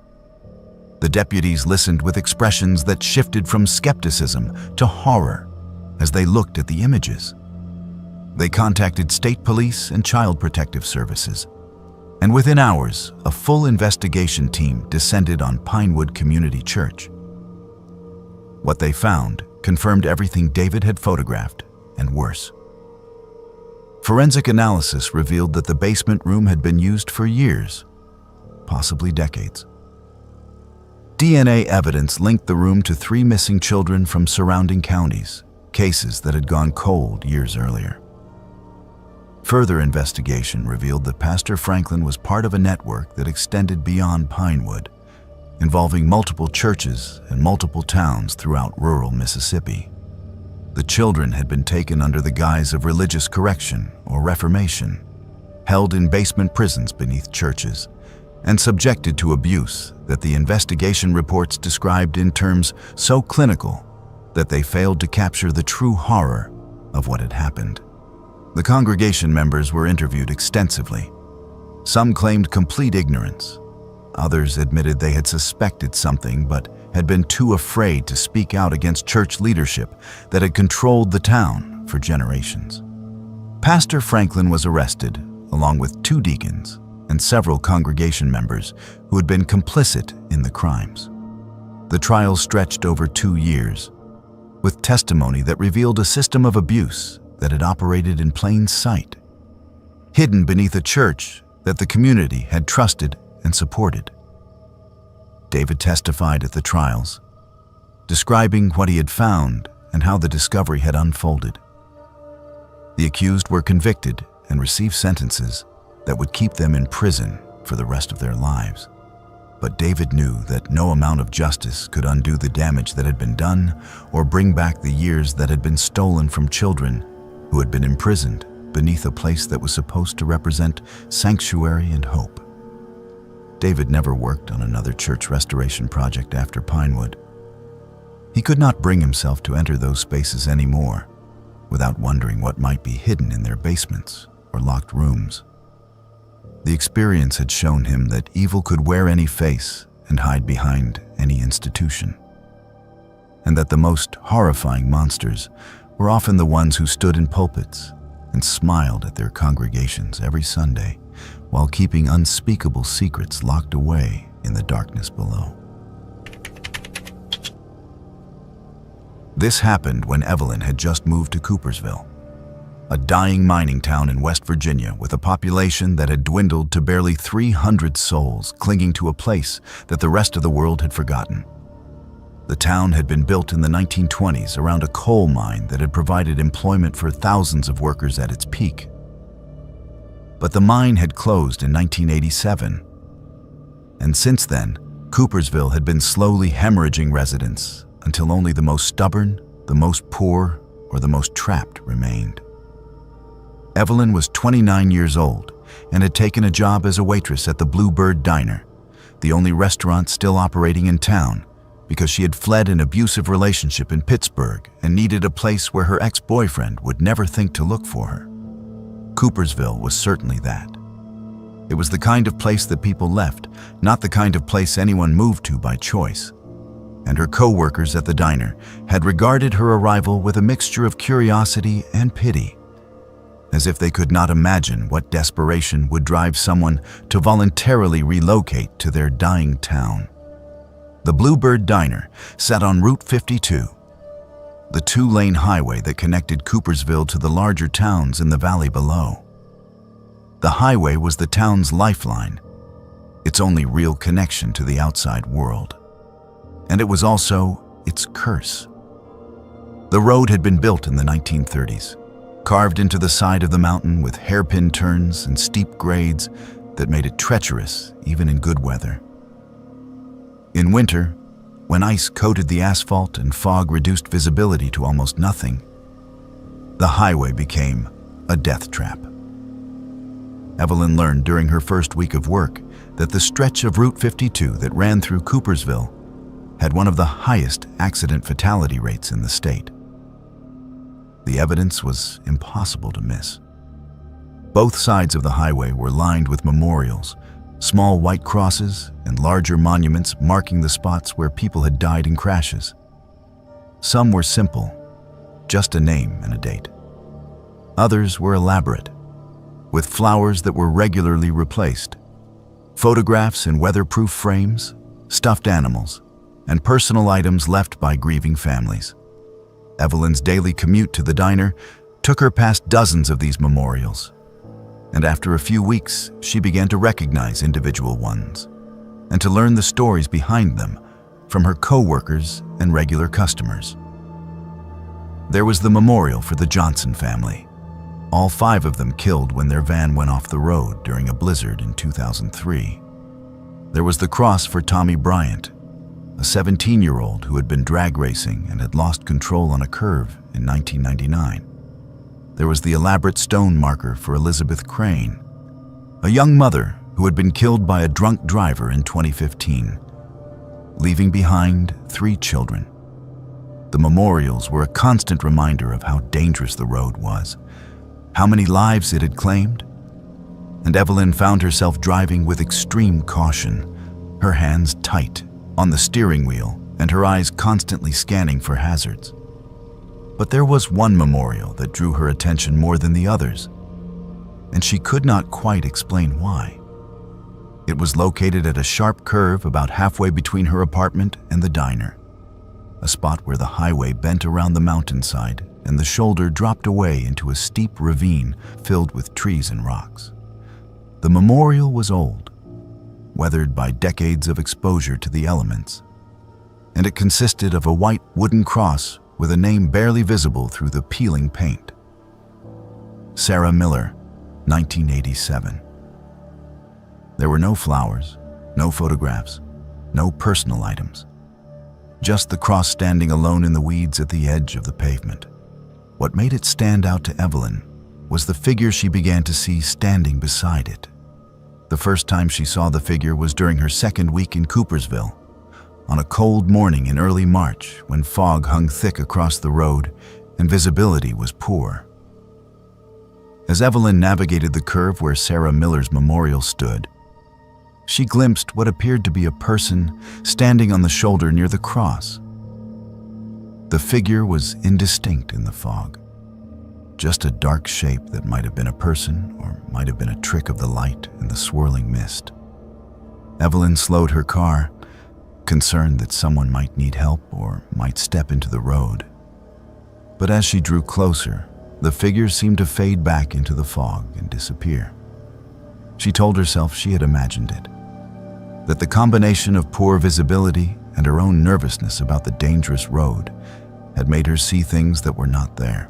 The deputies listened with expressions that shifted from skepticism to horror as they looked at the images. They contacted state police and child protective services, and within hours, a full investigation team descended on Pinewood Community Church. What they found confirmed everything David had photographed, and worse. Forensic analysis revealed that the basement room had been used for years, possibly decades. DNA evidence linked the room to 3 missing children from surrounding counties, cases that had gone cold years earlier. Further investigation revealed that Pastor Franklin was part of a network that extended beyond Pinewood, involving multiple churches and multiple towns throughout rural Mississippi. The children had been taken under the guise of religious correction or reformation, held in basement prisons beneath churches, and subjected to abuse that the investigation reports described in terms so clinical that they failed to capture the true horror of what had happened. The congregation members were interviewed extensively. Some claimed complete ignorance. Others admitted they had suspected something but had been too afraid to speak out against church leadership that had controlled the town for generations. Pastor Franklin was arrested, along with 2 deacons and several congregation members who had been complicit in the crimes. The trial stretched over 2 years, with testimony that revealed a system of abuse that had operated in plain sight, hidden beneath a church that the community had trusted and supported. David testified at the trials, describing what he had found and how the discovery had unfolded. The accused were convicted and received sentences that would keep them in prison for the rest of their lives. But David knew that no amount of justice could undo the damage that had been done or bring back the years that had been stolen from children who had been imprisoned beneath a place that was supposed to represent sanctuary and hope. David never worked on another church restoration project after Pinewood. He could not bring himself to enter those spaces anymore without wondering what might be hidden in their basements or locked rooms. The experience had shown him that evil could wear any face and hide behind any institution, and that the most horrifying monsters were often the ones who stood in pulpits, and smiled at their congregations every Sunday while keeping unspeakable secrets locked away in the darkness below. This happened when Evelyn had just moved to Coopersville, a dying mining town in West Virginia with a population that had dwindled to barely 300 souls clinging to a place that the rest of the world had forgotten. The town had been built in the 1920s around a coal mine that had provided employment for thousands of workers at its peak. But the mine had closed in 1987, and since then, Coopersville had been slowly hemorrhaging residents until only the most stubborn, the most poor, or the most trapped remained. Evelyn was 29 years old and had taken a job as a waitress at the Bluebird Diner, the only restaurant still operating in town, because she had fled an abusive relationship in Pittsburgh and needed a place where her ex-boyfriend would never think to look for her. Coopersville was certainly that. It was the kind of place that people left, not the kind of place anyone moved to by choice. And her co-workers at the diner had regarded her arrival with a mixture of curiosity and pity, as if they could not imagine what desperation would drive someone to voluntarily relocate to their dying town. The Bluebird Diner sat on Route 52, the two-lane highway that connected Coopersville to the larger towns in the valley below. The highway was the town's lifeline, its only real connection to the outside world. And it was also its curse. The road had been built in the 1930s, carved into the side of the mountain with hairpin turns and steep grades that made it treacherous even in good weather. In winter, when ice coated the asphalt and fog reduced visibility to almost nothing, the highway became a death trap. Evelyn learned during her first week of work that the stretch of Route 52 that ran through Coopersville had one of the highest accident fatality rates in the state. The evidence was impossible to miss. Both sides of the highway were lined with memorials, small white crosses and larger monuments marking the spots where people had died in crashes. Some were simple, just a name and a date. Others were elaborate, with flowers that were regularly replaced, photographs in weatherproof frames, stuffed animals, and personal items left by grieving families. Evelyn's daily commute to the diner took her past dozens of these memorials, and after a few weeks, she began to recognize individual ones and to learn the stories behind them from her co-workers and regular customers. There was the memorial for the Johnson family, all 5 of them killed when their van went off the road during a blizzard in 2003. There was the cross for Tommy Bryant, a 17-year-old who had been drag racing and had lost control on a curve in 1999. There was the elaborate stone marker for Elizabeth Crane, a young mother who had been killed by a drunk driver in 2015, leaving behind 3 children. The memorials were a constant reminder of how dangerous the road was, how many lives it had claimed, and Evelyn found herself driving with extreme caution, her hands tight on the steering wheel and her eyes constantly scanning for hazards. But there was one memorial that drew her attention more than the others, and she could not quite explain why. It was located at a sharp curve about halfway between her apartment and the diner, a spot where the highway bent around the mountainside and the shoulder dropped away into a steep ravine filled with trees and rocks. The memorial was old, weathered by decades of exposure to the elements, and it consisted of a white wooden cross with a name barely visible through the peeling paint. Sarah Miller, 1987. There were no flowers, no photographs, no personal items. Just the cross standing alone in the weeds at the edge of the pavement. What made it stand out to Evelyn was the figure she began to see standing beside it. The first time she saw the figure was during her second week in Coopersville, on a cold morning in early March when fog hung thick across the road and visibility was poor. As Evelyn navigated the curve where Sarah Miller's memorial stood, she glimpsed what appeared to be a person standing on the shoulder near the cross. The figure was indistinct in the fog, just a dark shape that might have been a person or might have been a trick of the light in the swirling mist. Evelyn slowed her car, concerned that someone might need help or might step into the road. But as she drew closer, the figure seemed to fade back into the fog and disappear. She told herself she had imagined it, that the combination of poor visibility and her own nervousness about the dangerous road had made her see things that were not there.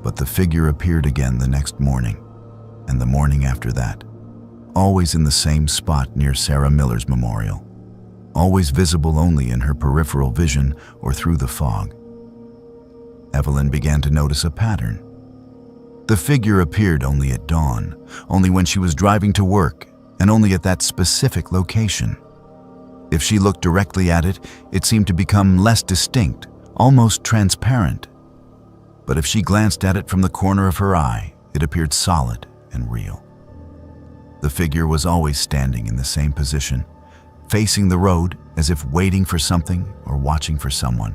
But the figure appeared again the next morning, and the morning after that, always in the same spot near Sarah Miller's memorial, always visible only in her peripheral vision or through the fog. Evelyn began to notice a pattern. The figure appeared only at dawn, only when she was driving to work, and only at that specific location. If she looked directly at it, it seemed to become less distinct, almost transparent. But if she glanced at it from the corner of her eye, it appeared solid and real. The figure was always standing in the same position, facing the road as if waiting for something or watching for someone.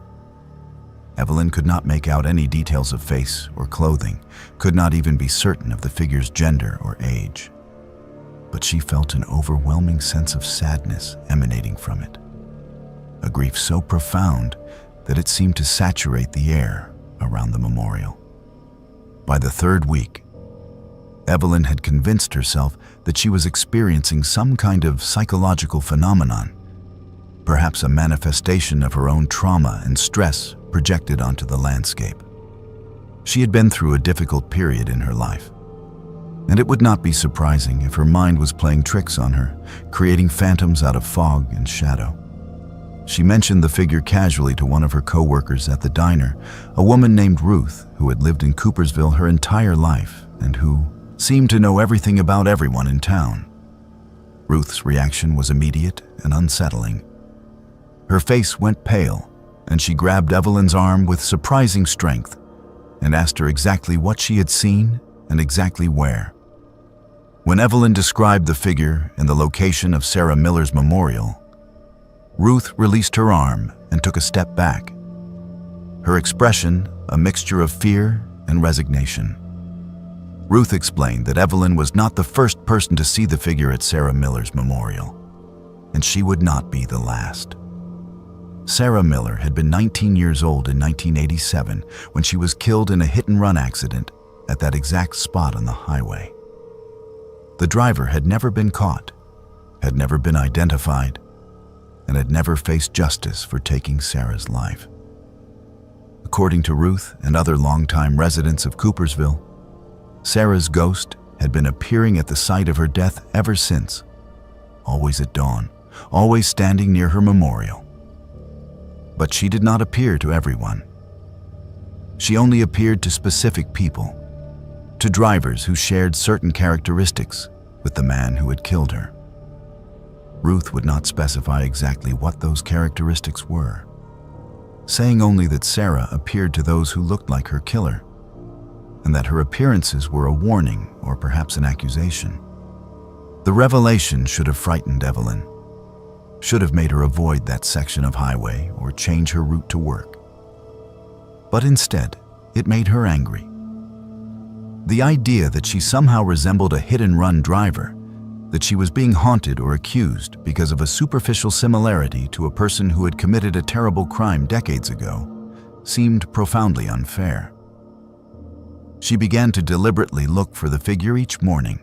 Evelyn could not make out any details of face or clothing, could not even be certain of the figure's gender or age. But she felt an overwhelming sense of sadness emanating from it, a grief so profound that it seemed to saturate the air around the memorial. By the third week, Evelyn had convinced herself that she was experiencing some kind of psychological phenomenon, perhaps a manifestation of her own trauma and stress projected onto the landscape. She had been through a difficult period in her life, and it would not be surprising if her mind was playing tricks on her, creating phantoms out of fog and shadow. She mentioned the figure casually to one of her co-workers at the diner, a woman named Ruth who had lived in Coopersville her entire life and who seemed to know everything about everyone in town. Ruth's reaction was immediate and unsettling. Her face went pale, and she grabbed Evelyn's arm with surprising strength and asked her exactly what she had seen and exactly where. When Evelyn described the figure and the location of Sarah Miller's memorial, Ruth released her arm and took a step back, her expression a mixture of fear and resignation. Ruth explained that Evelyn was not the first person to see the figure at Sarah Miller's memorial, and she would not be the last. Sarah Miller had been 19 years old in 1987 when she was killed in a hit-and-run accident at that exact spot on the highway. The driver had never been caught, had never been identified, and had never faced justice for taking Sarah's life. According to Ruth and other longtime residents of Coopersville, Sarah's ghost had been appearing at the site of her death ever since, always at dawn, always standing near her memorial. But she did not appear to everyone. She only appeared to specific people, to drivers who shared certain characteristics with the man who had killed her. Ruth would not specify exactly what those characteristics were, saying only that Sarah appeared to those who looked like her killer, and that her appearances were a warning or perhaps an accusation. The revelation should have frightened Evelyn, should have made her avoid that section of highway or change her route to work. But instead, it made her angry. The idea that she somehow resembled a hit-and-run driver, that she was being haunted or accused because of a superficial similarity to a person who had committed a terrible crime decades ago, seemed profoundly unfair. She began to deliberately look for the figure each morning,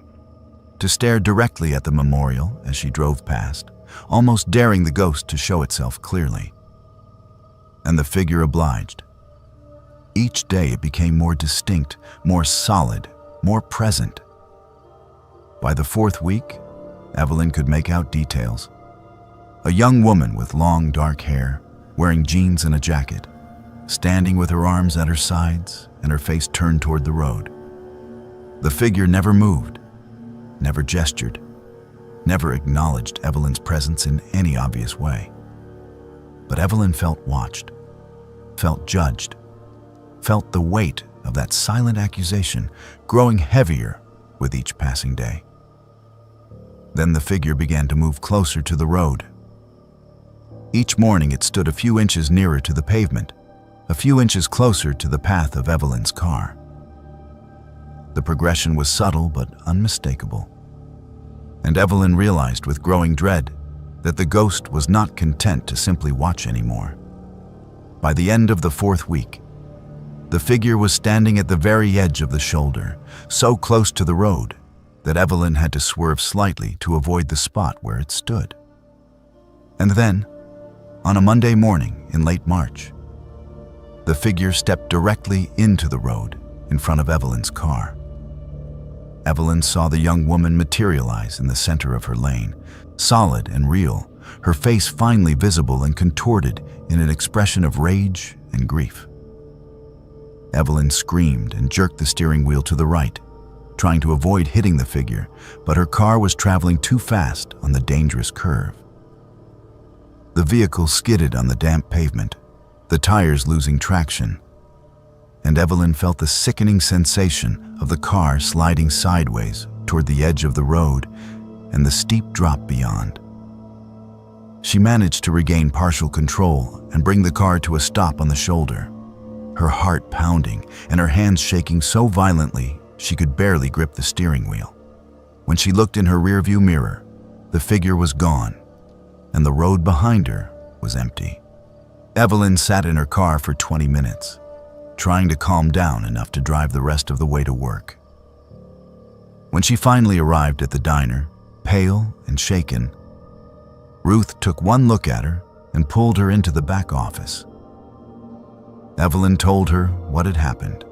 to stare directly at the memorial as she drove past, almost daring the ghost to show itself clearly. And the figure obliged. Each day it became more distinct, more solid, more present. By the fourth week, Evelyn could make out details. A young woman with long dark hair, wearing jeans and a jacket, standing with her arms at her sides and her face turned toward the road. The figure never moved, never gestured, never acknowledged Evelyn's presence in any obvious way. But Evelyn felt watched, felt judged, felt the weight of that silent accusation growing heavier with each passing day. Then the figure began to move closer to the road. Each morning it stood a few inches nearer to the pavement, a few inches closer to the path of Evelyn's car. The progression was subtle but unmistakable. And Evelyn realized with growing dread that the ghost was not content to simply watch anymore. By the end of the 4th week, the figure was standing at the very edge of the shoulder, so close to the road that Evelyn had to swerve slightly to avoid the spot where it stood. And then, on a Monday morning in late March, the figure stepped directly into the road in front of Evelyn's car. Evelyn saw the young woman materialize in the center of her lane, solid and real, her face finely visible and contorted in an expression of rage and grief. Evelyn screamed and jerked the steering wheel to the right, trying to avoid hitting the figure, but her car was traveling too fast on the dangerous curve. The vehicle skidded on the damp pavement, the tires losing traction, and Evelyn felt the sickening sensation of the car sliding sideways toward the edge of the road and the steep drop beyond. She managed to regain partial control and bring the car to a stop on the shoulder, her heart pounding and her hands shaking so violently she could barely grip the steering wheel. When she looked in her rearview mirror, the figure was gone, and the road behind her was empty. Evelyn sat in her car for 20 minutes, trying to calm down enough to drive the rest of the way to work. When she finally arrived at the diner, pale and shaken, Ruth took one look at her and pulled her into the back office. Evelyn told her what had happened,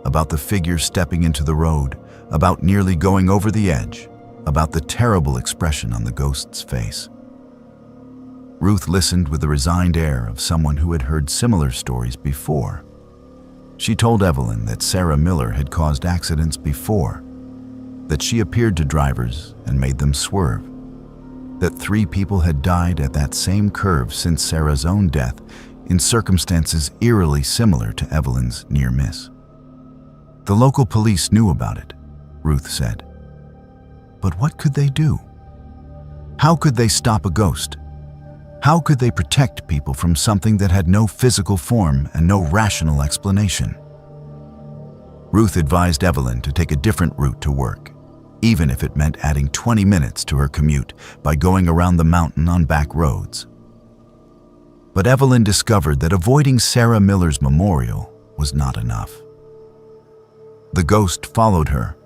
about the figure stepping into the road, about nearly going over the edge, about the terrible expression on the ghost's face. Ruth listened with the resigned air of someone who had heard similar stories before. She told Evelyn that Sarah Miller had caused accidents before, that she appeared to drivers and made them swerve, that 3 people had died at that same curve since Sarah's own death in circumstances eerily similar to Evelyn's near miss. The local police knew about it, Ruth said. But what could they do? How could they stop a ghost? How could they protect people from something that had no physical form and no rational explanation? Ruth advised Evelyn to take a different route to work, even if it meant adding 20 minutes to her commute by going around the mountain on back roads. But Evelyn discovered that avoiding Sarah Miller's memorial was not enough. The ghost followed her.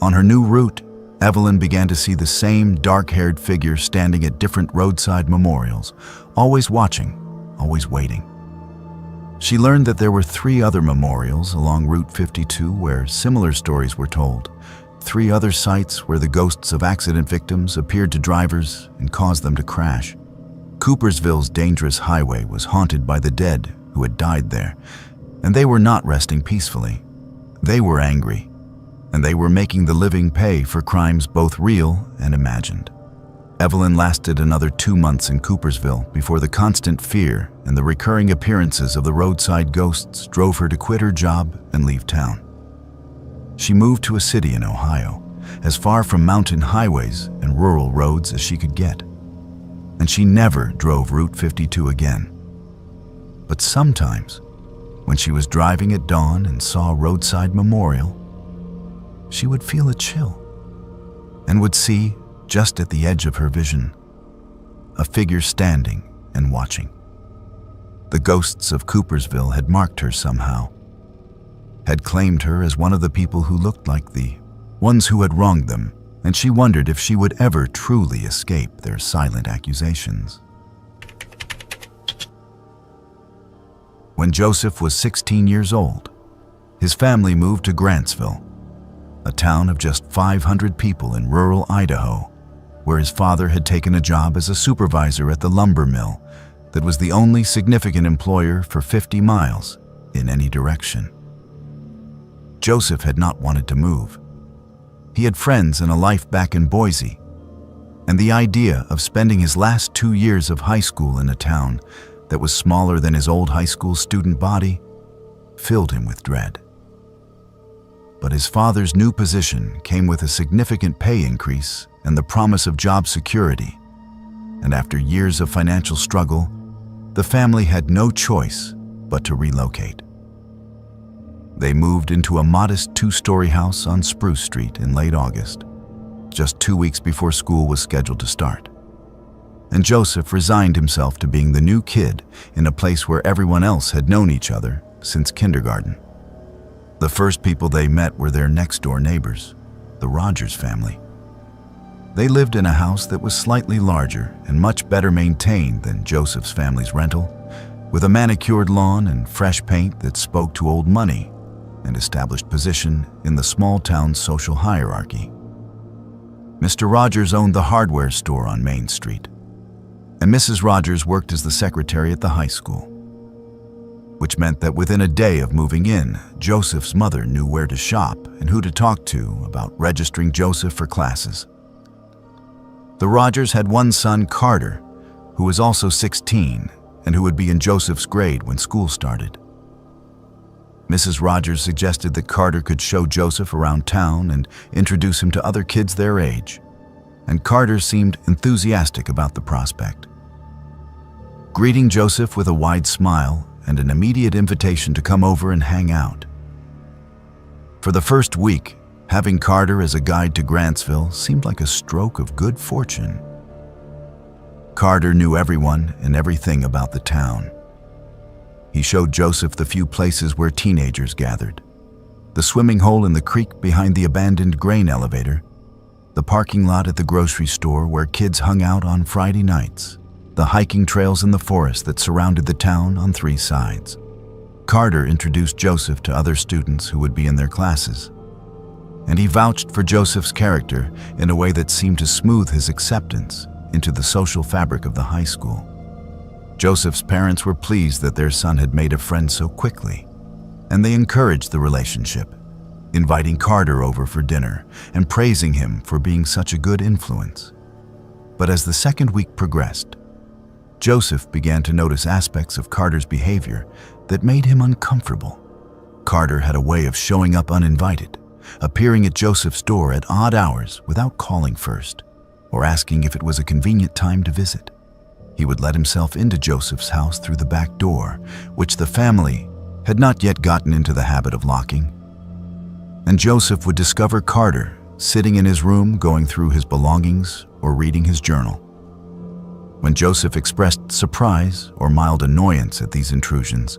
On her new route, Evelyn began to see the same dark-haired figure standing at different roadside memorials, always watching, always waiting. She learned that there were 3 other memorials along Route 52 where similar stories were told, 3 other sites where the ghosts of accident victims appeared to drivers and caused them to crash. Coopersville's dangerous highway was haunted by the dead who had died there, and they were not resting peacefully. They were angry, and they were making the living pay for crimes both real and imagined. Evelyn lasted another 2 months in Coopersville before the constant fear and the recurring appearances of the roadside ghosts drove her to quit her job and leave town. She moved to a city in Ohio, as far from mountain highways and rural roads as she could get. And she never drove Route 52 again. But sometimes, when she was driving at dawn and saw a roadside memorial, she would feel a chill and would see, just at the edge of her vision, a figure standing and watching. The ghosts of Coopersville had marked her somehow, had claimed her as one of the people who looked like the ones who had wronged them, and she wondered if she would ever truly escape their silent accusations. When Joseph was 16 years old, his family moved to Grantsville, a town of just 500 people in rural Idaho, where his father had taken a job as a supervisor at the lumber mill that was the only significant employer for 50 miles in any direction. Joseph had not wanted to move. He had friends and a life back in Boise, and the idea of spending his last 2 years of high school in a town that was smaller than his old high school student body filled him with dread. But his father's new position came with a significant pay increase and the promise of job security, and after years of financial struggle, the family had no choice but to relocate. They moved into a modest 2-story house on Spruce Street in late August, just 2 weeks before school was scheduled to start. And Joseph resigned himself to being the new kid in a place where everyone else had known each other since kindergarten. The first people they met were their next-door neighbors, the Rogers family. They lived in a house that was slightly larger and much better maintained than Joseph's family's rental, with a manicured lawn and fresh paint that spoke to old money and established position in the small town's social hierarchy. Mr. Rogers owned the hardware store on Main Street, and Mrs. Rogers worked as the secretary at the high school, which meant that within a day of moving in, Joseph's mother knew where to shop and who to talk to about registering Joseph for classes. The Rogers had one son, Carter, who was also 16 and who would be in Joseph's grade when school started. Mrs. Rogers suggested that Carter could show Joseph around town and introduce him to other kids their age, and Carter seemed enthusiastic about the prospect. Greeting Joseph with a wide smile and an immediate invitation to come over and hang out. For the first week, having Carter as a guide to Grantsville seemed like a stroke of good fortune. Carter knew everyone and everything about the town. He showed Joseph the few places where teenagers gathered: the swimming hole in the creek behind the abandoned grain elevator, the parking lot at the grocery store where kids hung out on Friday nights, the hiking trails in the forest that surrounded the town on 3 sides. Carter introduced Joseph to other students who would be in their classes, and he vouched for Joseph's character in a way that seemed to smooth his acceptance into the social fabric of the high school. Joseph's parents were pleased that their son had made a friend so quickly, and they encouraged the relationship, inviting Carter over for dinner and praising him for being such a good influence. But as the second week progressed, Joseph began to notice aspects of Carter's behavior that made him uncomfortable. Carter had a way of showing up uninvited, appearing at Joseph's door at odd hours without calling first, or asking if it was a convenient time to visit. He would let himself into Joseph's house through the back door, which the family had not yet gotten into the habit of locking. And Joseph would discover Carter sitting in his room going through his belongings or reading his journal. When Joseph expressed surprise or mild annoyance at these intrusions,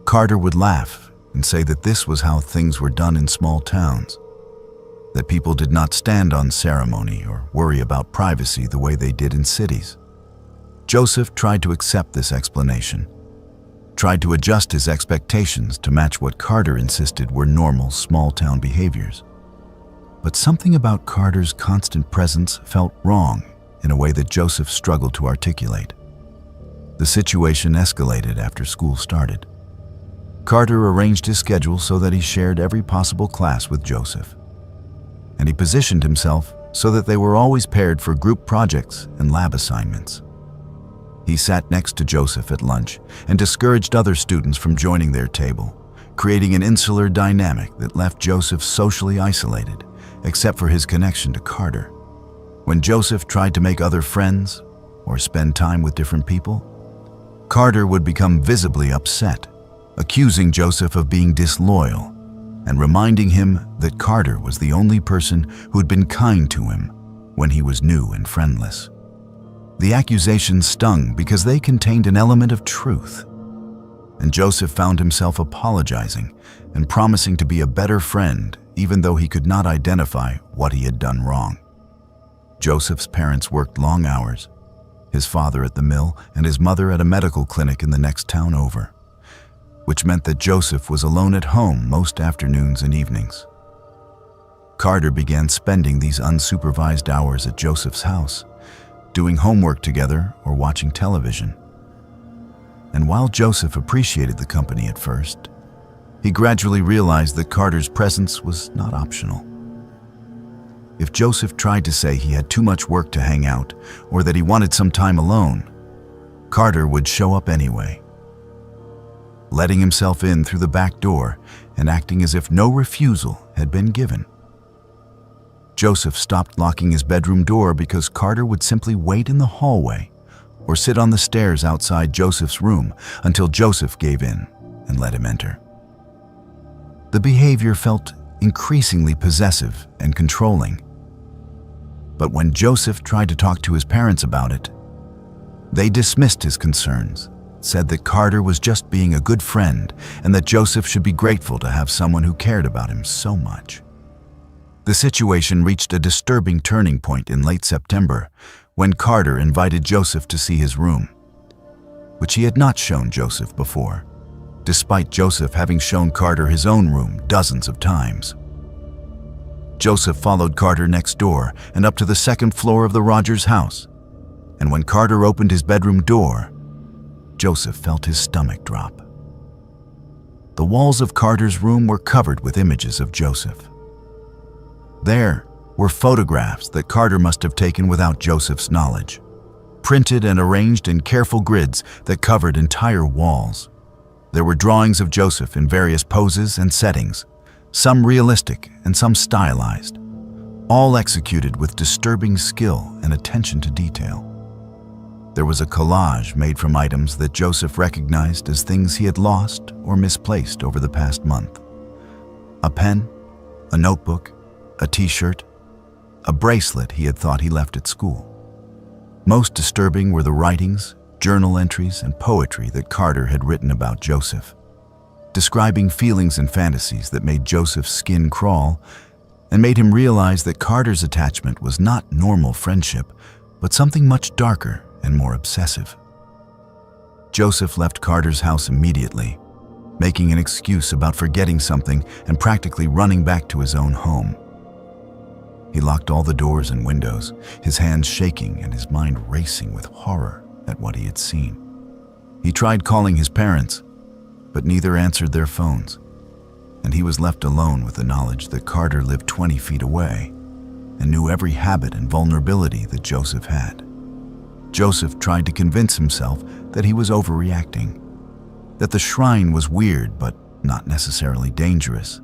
Carter would laugh and say that this was how things were done in small towns, that people did not stand on ceremony or worry about privacy the way they did in cities. Joseph tried to accept this explanation, tried to adjust his expectations to match what Carter insisted were normal small-town behaviors. But something about Carter's constant presence felt wrong in a way that Joseph struggled to articulate. The situation escalated after school started. Carter arranged his schedule so that he shared every possible class with Joseph, and he positioned himself so that they were always paired for group projects and lab assignments. He sat next to Joseph at lunch and discouraged other students from joining their table, creating an insular dynamic that left Joseph socially isolated, except for his connection to Carter. When Joseph tried to make other friends or spend time with different people, Carter would become visibly upset, accusing Joseph of being disloyal and reminding him that Carter was the only person who had been kind to him when he was new and friendless. The accusations stung because they contained an element of truth, and Joseph found himself apologizing and promising to be a better friend even though he could not identify what he had done wrong. Joseph's parents worked long hours, his father at the mill and his mother at a medical clinic in the next town over, which meant that Joseph was alone at home most afternoons and evenings. Carter began spending these unsupervised hours at Joseph's house, doing homework together or watching television. And while Joseph appreciated the company at first, he gradually realized that Carter's presence was not optional. If Joseph tried to say he had too much work to hang out or that he wanted some time alone, Carter would show up anyway, letting himself in through the back door and acting as if no refusal had been given. Joseph stopped locking his bedroom door because Carter would simply wait in the hallway or sit on the stairs outside Joseph's room until Joseph gave in and let him enter. The behavior felt increasingly possessive and controlling. But when Joseph tried to talk to his parents about it, they dismissed his concerns, said that Carter was just being a good friend and that Joseph should be grateful to have someone who cared about him so much. The situation reached a disturbing turning point in late September when Carter invited Joseph to see his room, which he had not shown Joseph before, despite Joseph having shown Carter his own room dozens of times. Joseph followed Carter next door and up to the second floor of the Rogers house, and when Carter opened his bedroom door, Joseph felt his stomach drop. The walls of Carter's room were covered with images of Joseph. There were photographs that Carter must have taken without Joseph's knowledge, printed and arranged in careful grids that covered entire walls. There were drawings of Joseph in various poses and settings, some realistic and some stylized, all executed with disturbing skill and attention to detail. There was a collage made from items that Joseph recognized as things he had lost or misplaced over the past month. A pen, a notebook, a t-shirt, a bracelet he had thought he left at school. Most disturbing were the writings, journal entries, and poetry that Carter had written about Joseph, describing feelings and fantasies that made Joseph's skin crawl and made him realize that Carter's attachment was not normal friendship, but something much darker and more obsessive. Joseph left Carter's house immediately, making an excuse about forgetting something and practically running back to his own home. He locked all the doors and windows, his hands shaking and his mind racing with horror at what he had seen. He tried calling his parents, but neither answered their phones, and he was left alone with the knowledge that Carter lived 20 feet away and knew every habit and vulnerability that Joseph had. Joseph tried to convince himself that he was overreacting, that the shrine was weird but not necessarily dangerous,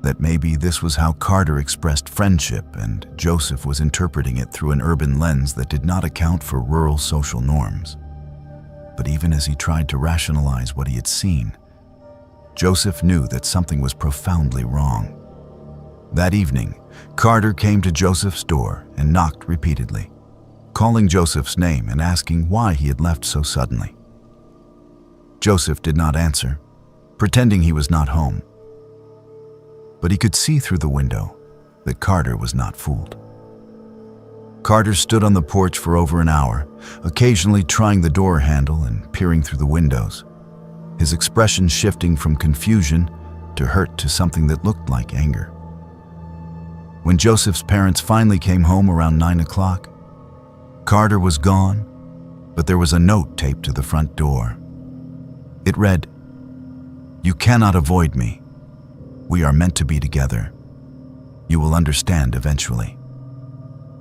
that maybe this was how Carter expressed friendship and Joseph was interpreting it through an urban lens that did not account for rural social norms. But even as he tried to rationalize what he had seen, Joseph knew that something was profoundly wrong. That evening, Carter came to Joseph's door and knocked repeatedly, calling Joseph's name and asking why he had left so suddenly. Joseph did not answer, pretending he was not home. But he could see through the window that Carter was not fooled. Carter stood on the porch for over an hour, occasionally trying the door handle and peering through the windows, his expression shifting from confusion to hurt to something that looked like anger. When Joseph's parents finally came home around 9 o'clock, Carter was gone, but there was a note taped to the front door. It read, "You cannot avoid me. We are meant to be together. You will understand eventually."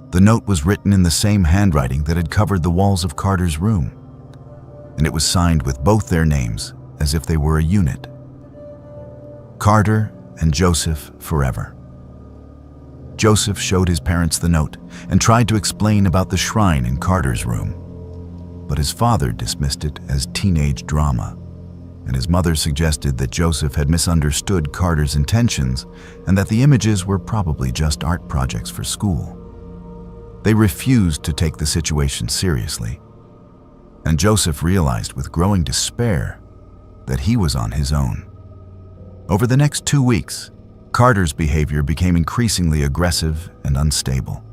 The note was written in the same handwriting that had covered the walls of Carter's room, and it was signed with both their names as if they were a unit. Carter and Joseph forever. Joseph showed his parents the note and tried to explain about the shrine in Carter's room, but his father dismissed it as teenage drama, and his mother suggested that Joseph had misunderstood Carter's intentions and that the images were probably just art projects for school. They refused to take the situation seriously, and Joseph realized with growing despair that he was on his own. Over the next 2 weeks, Carter's behavior became increasingly aggressive and unstable.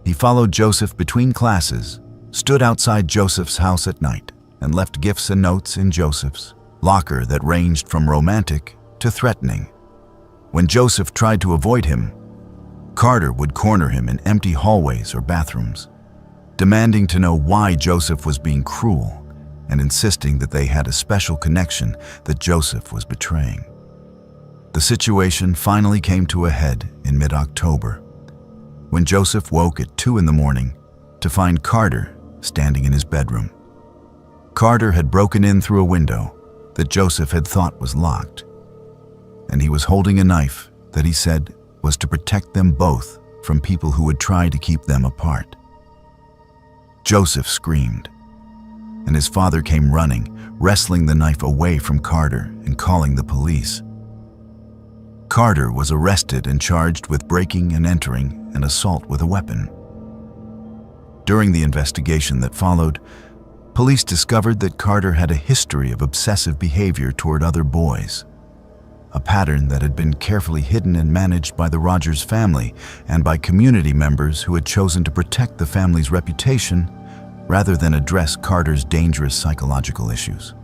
He followed Joseph between classes, stood outside Joseph's house at night, and left gifts and notes in Joseph's locker that ranged from romantic to threatening. When Joseph tried to avoid him, Carter would corner him in empty hallways or bathrooms, demanding to know why Joseph was being cruel and insisting that they had a special connection that Joseph was betraying. The situation finally came to a head in mid-October, when Joseph woke at 2 in the morning to find Carter standing in his bedroom. Carter had broken in through a window that Joseph had thought was locked, and he was holding a knife that he said was to protect them both from people who would try to keep them apart. Joseph screamed, and his father came running, wresting the knife away from Carter and calling the police. Carter was arrested and charged with breaking and entering and assault with a weapon. During the investigation that followed, police discovered that Carter had a history of obsessive behavior toward other boys, a pattern that had been carefully hidden and managed by the Rogers family and by community members who had chosen to protect the family's reputation rather than address Carter's dangerous psychological issues.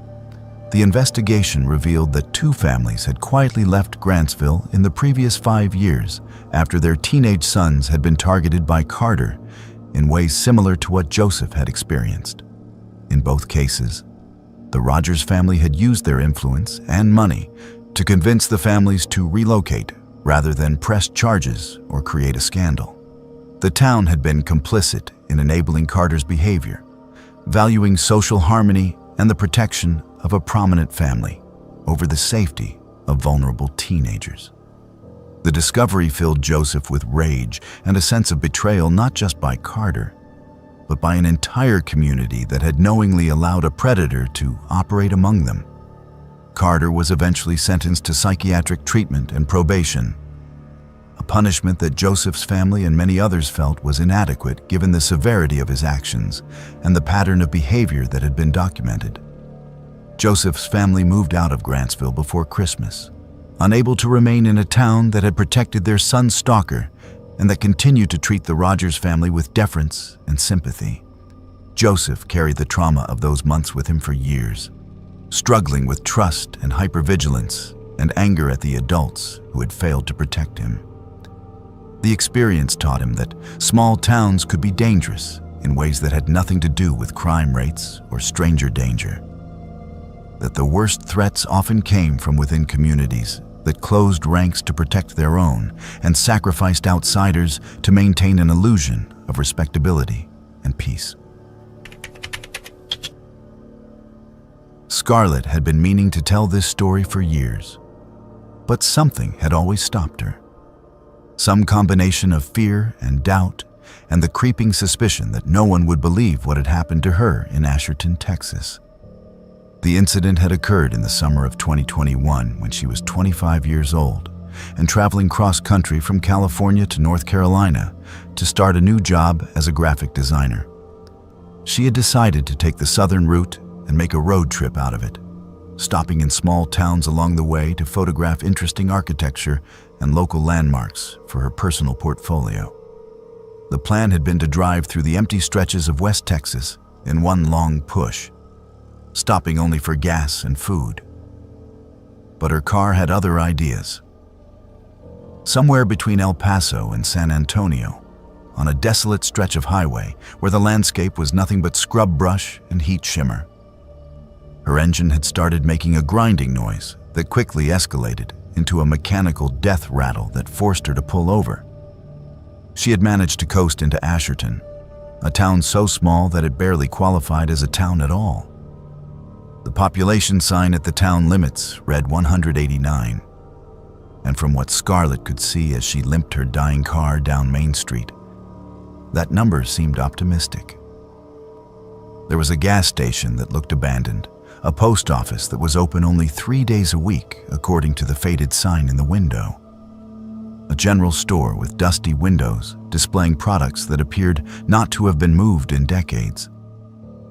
The investigation revealed that two families had quietly left Grantsville in the previous 5 years after their teenage sons had been targeted by Carter in ways similar to what Joseph had experienced. In both cases, the Rogers family had used their influence and money to convince the families to relocate rather than press charges or create a scandal. The town had been complicit in enabling Carter's behavior, valuing social harmony and the protection of a prominent family over the safety of vulnerable teenagers. The discovery filled Joseph with rage and a sense of betrayal, not just by Carter, but by an entire community that had knowingly allowed a predator to operate among them. Carter was eventually sentenced to psychiatric treatment and probation, a punishment that Joseph's family and many others felt was inadequate given the severity of his actions and the pattern of behavior that had been documented. Joseph's family moved out of Grantsville before Christmas, unable to remain in a town that had protected their son's stalker and that continued to treat the Rogers family with deference and sympathy. Joseph carried the trauma of those months with him for years, struggling with trust and hypervigilance and anger at the adults who had failed to protect him. The experience taught him that small towns could be dangerous in ways that had nothing to do with crime rates or stranger danger, that the worst threats often came from within communities that closed ranks to protect their own and sacrificed outsiders to maintain an illusion of respectability and peace. Scarlett had been meaning to tell this story for years, but something had always stopped her. Some combination of fear and doubt and the creeping suspicion that no one would believe what had happened to her in Asherton, Texas. The incident had occurred in the summer of 2021 when she was 25 years old and traveling cross-country from California to North Carolina to start a new job as a graphic designer. She had decided to take the southern route and make a road trip out of it, stopping in small towns along the way to photograph interesting architecture and local landmarks for her personal portfolio. The plan had been to drive through the empty stretches of West Texas in one long push, stopping only for gas and food. But her car had other ideas. Somewhere between El Paso and San Antonio, on a desolate stretch of highway where the landscape was nothing but scrub brush and heat shimmer, her engine had started making a grinding noise that quickly escalated into a mechanical death rattle that forced her to pull over. She had managed to coast into Asherton, a town so small that it barely qualified as a town at all. The population sign at the town limits read 189, and from what Scarlett could see as she limped her dying car down Main Street, that number seemed optimistic. There was a gas station that looked abandoned, a post office that was open only 3 days a week according to the faded sign in the window, a general store with dusty windows displaying products that appeared not to have been moved in decades,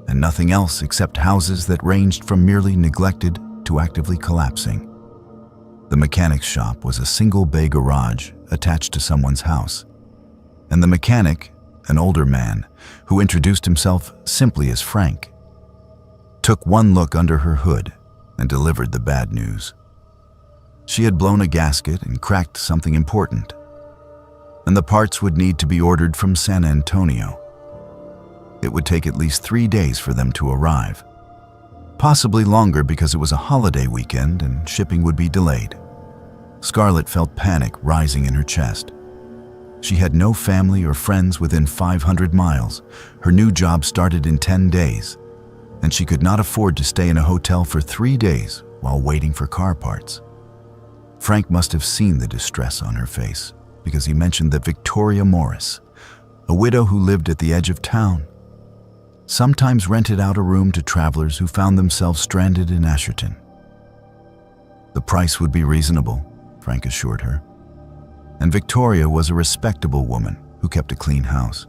and nothing else except houses that ranged from merely neglected to actively collapsing. The mechanic's shop was a single-bay garage attached to someone's house, and the mechanic, an older man who introduced himself simply as Frank, took one look under her hood and delivered the bad news. She had blown a gasket and cracked something important, and the parts would need to be ordered from San Antonio. It would take at least 3 days for them to arrive, possibly longer because it was a holiday weekend and shipping would be delayed. Scarlett felt panic rising in her chest. She had no family or friends within 500 miles. Her new job started in 10 days, and she could not afford to stay in a hotel for 3 days while waiting for car parts. Frank must have seen the distress on her face because he mentioned that Victoria Morris, a widow who lived at the edge of town, sometimes rented out a room to travelers who found themselves stranded in Asherton. The price would be reasonable, Frank assured her. And Victoria was a respectable woman who kept a clean house.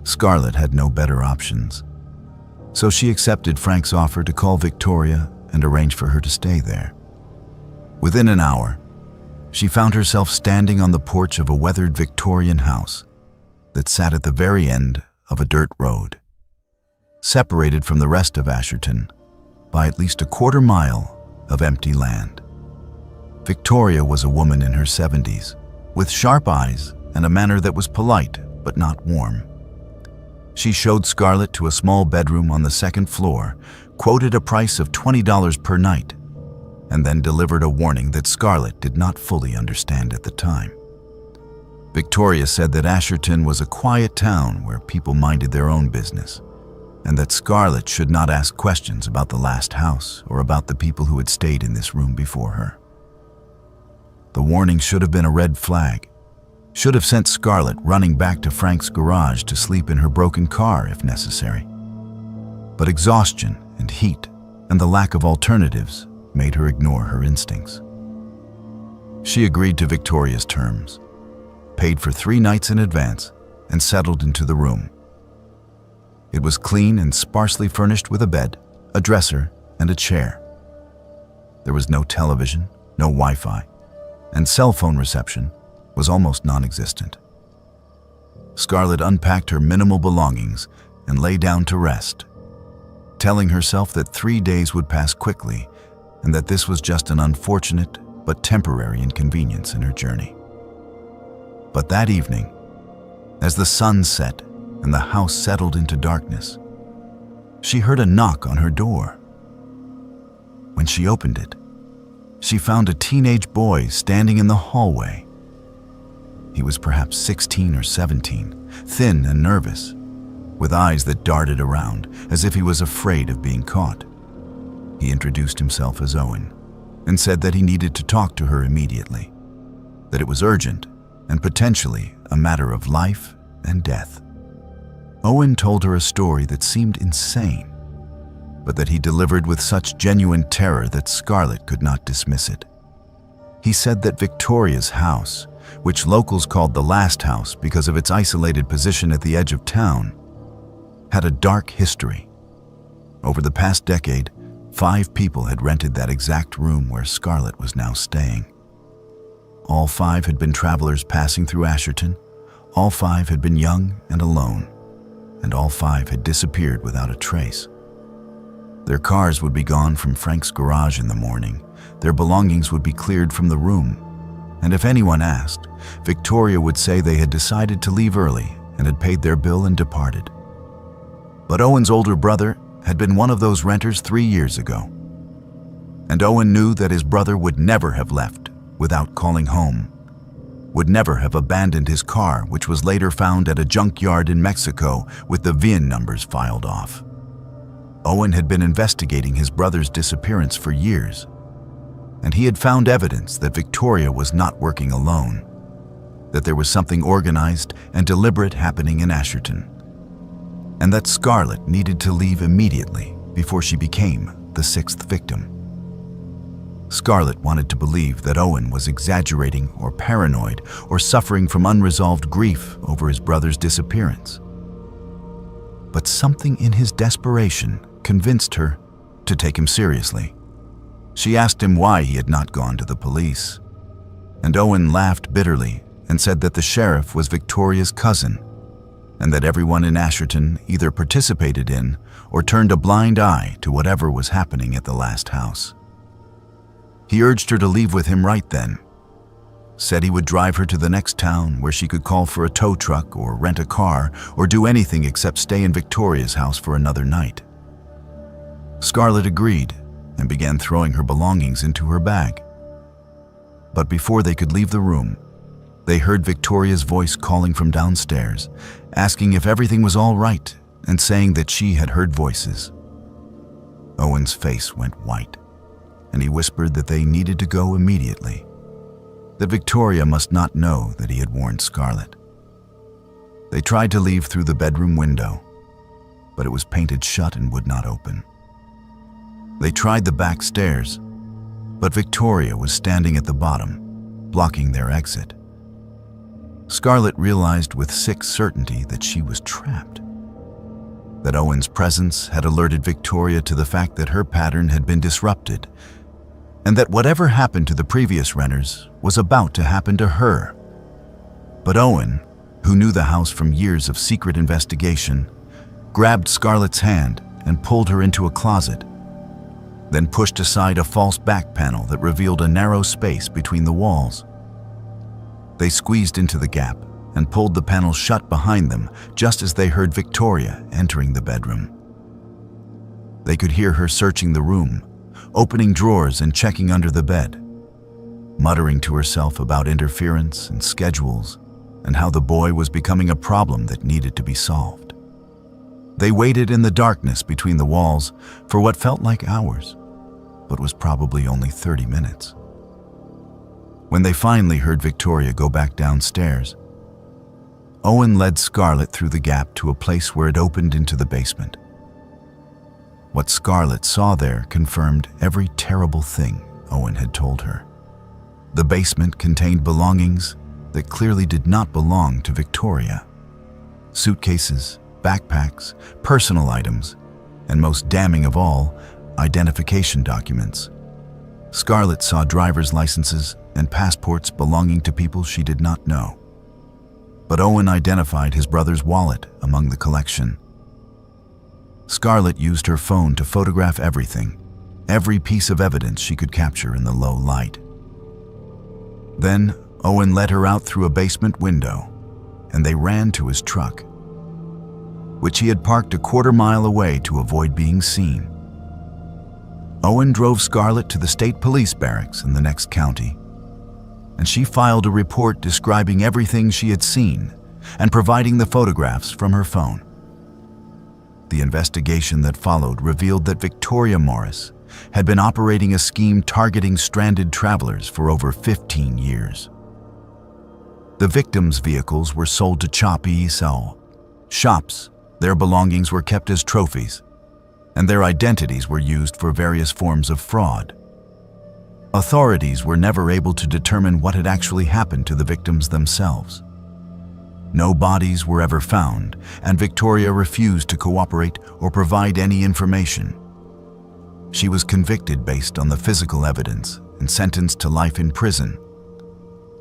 Scarlett had no better options, so she accepted Frank's offer to call Victoria and arrange for her to stay there. Within an hour, she found herself standing on the porch of a weathered Victorian house that sat at the very end of a dirt road, separated from the rest of Asherton by at least a quarter mile of empty land. Victoria was a woman in her 70s, with sharp eyes and a manner that was polite but not warm. She showed Scarlett to a small bedroom on the second floor, quoted a price of $20 per night, and then delivered a warning that Scarlett did not fully understand at the time. Victoria said that Asherton was a quiet town where people minded their own business, and that Scarlett should not ask questions about the last house or about the people who had stayed in this room before her. The warning should have been a red flag, should have sent Scarlett running back to Frank's garage to sleep in her broken car if necessary. But exhaustion and heat and the lack of alternatives made her ignore her instincts. She agreed to Victoria's terms, paid for 3 nights in advance, and settled into the room. It was clean and sparsely furnished with a bed, a dresser, and a chair. There was no television, no Wi-Fi, and cell phone reception was almost non-existent. Scarlett unpacked her minimal belongings and lay down to rest, telling herself that 3 days would pass quickly and that this was just an unfortunate but temporary inconvenience in her journey. But that evening, as the sun set and the house settled into darkness, she heard a knock on her door. When she opened it, she found a teenage boy standing in the hallway. He was perhaps 16 or 17, thin and nervous, with eyes that darted around as if he was afraid of being caught. He introduced himself as Owen and said that he needed to talk to her immediately, that it was urgent and potentially a matter of life and death. Owen told her a story that seemed insane, but that he delivered with such genuine terror that Scarlett could not dismiss it. He said that Victoria's house, which locals called the last house because of its isolated position at the edge of town, had a dark history. Over the past decade, 5 people had rented that exact room where Scarlett was now staying. All 5 had been travelers passing through Asherton, all 5 had been young and alone, and all 5 had disappeared without a trace. Their cars would be gone from Frank's garage in the morning, their belongings would be cleared from the room, and if anyone asked, Victoria would say they had decided to leave early and had paid their bill and departed. But Owen's older brother had been one of those renters 3 years ago, and Owen knew that his brother would never have left without calling home, would never have abandoned his car, which was later found at a junkyard in Mexico with the VIN numbers filed off. Owen had been investigating his brother's disappearance for years, and he had found evidence that Victoria was not working alone, that there was something organized and deliberate happening in Asherton, and that Scarlett needed to leave immediately before she became the 6th victim. Scarlett wanted to believe that Owen was exaggerating or paranoid or suffering from unresolved grief over his brother's disappearance. But something in his desperation convinced her to take him seriously. She asked him why he had not gone to the police, and Owen laughed bitterly and said that the sheriff was Victoria's cousin, and that everyone in Asherton either participated in or turned a blind eye to whatever was happening at the last house. He urged her to leave with him right then, said he would drive her to the next town where she could call for a tow truck or rent a car or do anything except stay in Victoria's house for another night. Scarlett agreed and began throwing her belongings into her bag. But before they could leave the room, they heard Victoria's voice calling from downstairs, asking if everything was all right and saying that she had heard voices. Owen's face went white, and he whispered that they needed to go immediately, that Victoria must not know that he had warned Scarlett. They tried to leave through the bedroom window, but it was painted shut and would not open. They tried the back stairs, but Victoria was standing at the bottom, blocking their exit. Scarlett realized with sick certainty that she was trapped. That Owen's presence had alerted Victoria to the fact that her pattern had been disrupted, and that whatever happened to the previous renters was about to happen to her. But Owen, who knew the house from years of secret investigation, grabbed Scarlett's hand and pulled her into a closet, then pushed aside a false back panel that revealed a narrow space between the walls. They squeezed into the gap and pulled the panel shut behind them just as they heard Victoria entering the bedroom. They could hear her searching the room, opening drawers and checking under the bed, muttering to herself about interference and schedules and how the boy was becoming a problem that needed to be solved. They waited in the darkness between the walls for what felt like hours, but was probably only 30 minutes. When they finally heard Victoria go back downstairs, Owen led Scarlett through the gap to a place where it opened into the basement. What Scarlett saw there confirmed every terrible thing Owen had told her. The basement contained belongings that clearly did not belong to Victoria. Suitcases, backpacks, personal items, and most damning of all, identification documents. Scarlett saw driver's licenses and passports belonging to people she did not know. But Owen identified his brother's wallet among the collection. Scarlett used her phone to photograph everything, every piece of evidence she could capture in the low light. Then Owen led her out through a basement window, and they ran to his truck, which he had parked a quarter-mile away to avoid being seen. Owen drove Scarlett to the state police barracks in the next county, and she filed a report describing everything she had seen and providing the photographs from her phone. The investigation that followed revealed that Victoria Morris had been operating a scheme targeting stranded travelers for over 15 years. The victims' vehicles were sold to Choppy Esau shops. Their belongings were kept as trophies, and their identities were used for various forms of fraud. Authorities were never able to determine what had actually happened to the victims themselves. No bodies were ever found, and Victoria refused to cooperate or provide any information. She was convicted based on the physical evidence and sentenced to life in prison.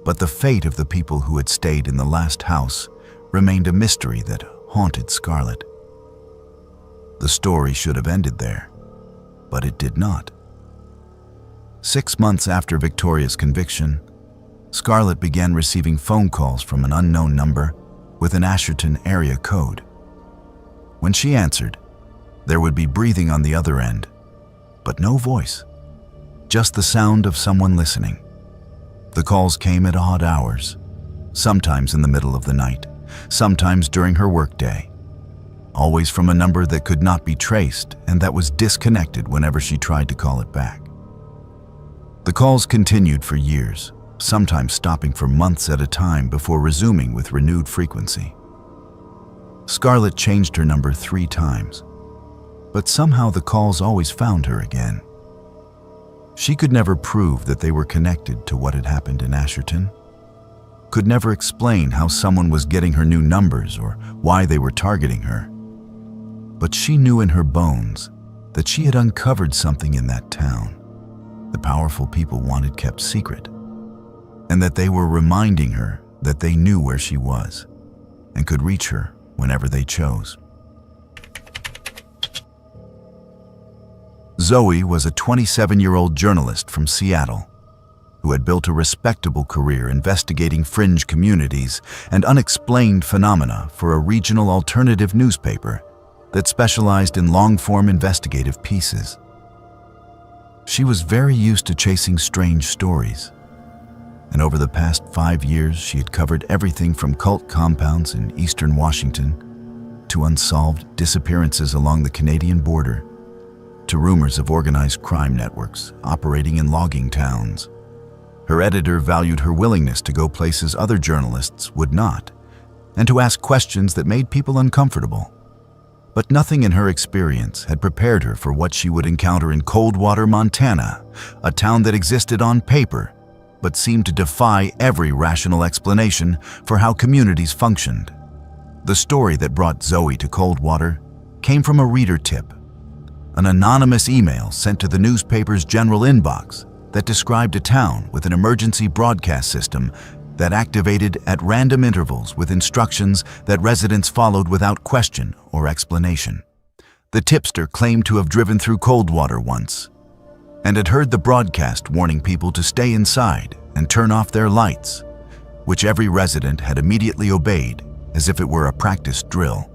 But the fate of the people who had stayed in the last house remained a mystery that haunted Scarlett. The story should have ended there, but it did not. 6 months after Victoria's conviction, Scarlett began receiving phone calls from an unknown number with an Asherton area code. When she answered, there would be breathing on the other end, but no voice, just the sound of someone listening. The calls came at odd hours, sometimes in the middle of the night, sometimes during her workday, always from a number that could not be traced and that was disconnected whenever she tried to call it back. The calls continued for years, sometimes stopping for months at a time before resuming with renewed frequency. Scarlett changed her number 3 times, but somehow the calls always found her again. She could never prove that they were connected to what had happened in Asherton, could never explain how someone was getting her new numbers or why they were targeting her. But she knew in her bones that she had uncovered something in that town the powerful people wanted kept secret, and that they were reminding her that they knew where she was and could reach her whenever they chose. Zoe was a 27-year-old journalist from Seattle who had built a respectable career investigating fringe communities and unexplained phenomena for a regional alternative newspaper that specialized in long-form investigative pieces. She was very used to chasing strange stories, and over the past 5 years she had covered everything from cult compounds in eastern Washington to unsolved disappearances along the Canadian border to rumors of organized crime networks operating in logging towns. Her editor valued her willingness to go places other journalists would not, and to ask questions that made people uncomfortable. But nothing in her experience had prepared her for what she would encounter in Coldwater, Montana, a town that existed on paper, but seemed to defy every rational explanation for how communities functioned. The story that brought Zoe to Coldwater came from a reader tip, an anonymous email sent to the newspaper's general inbox that described a town with an emergency broadcast system that activated at random intervals with instructions that residents followed without question or explanation. The tipster claimed to have driven through Coldwater once and had heard the broadcast warning people to stay inside and turn off their lights, which every resident had immediately obeyed as if it were a practice drill.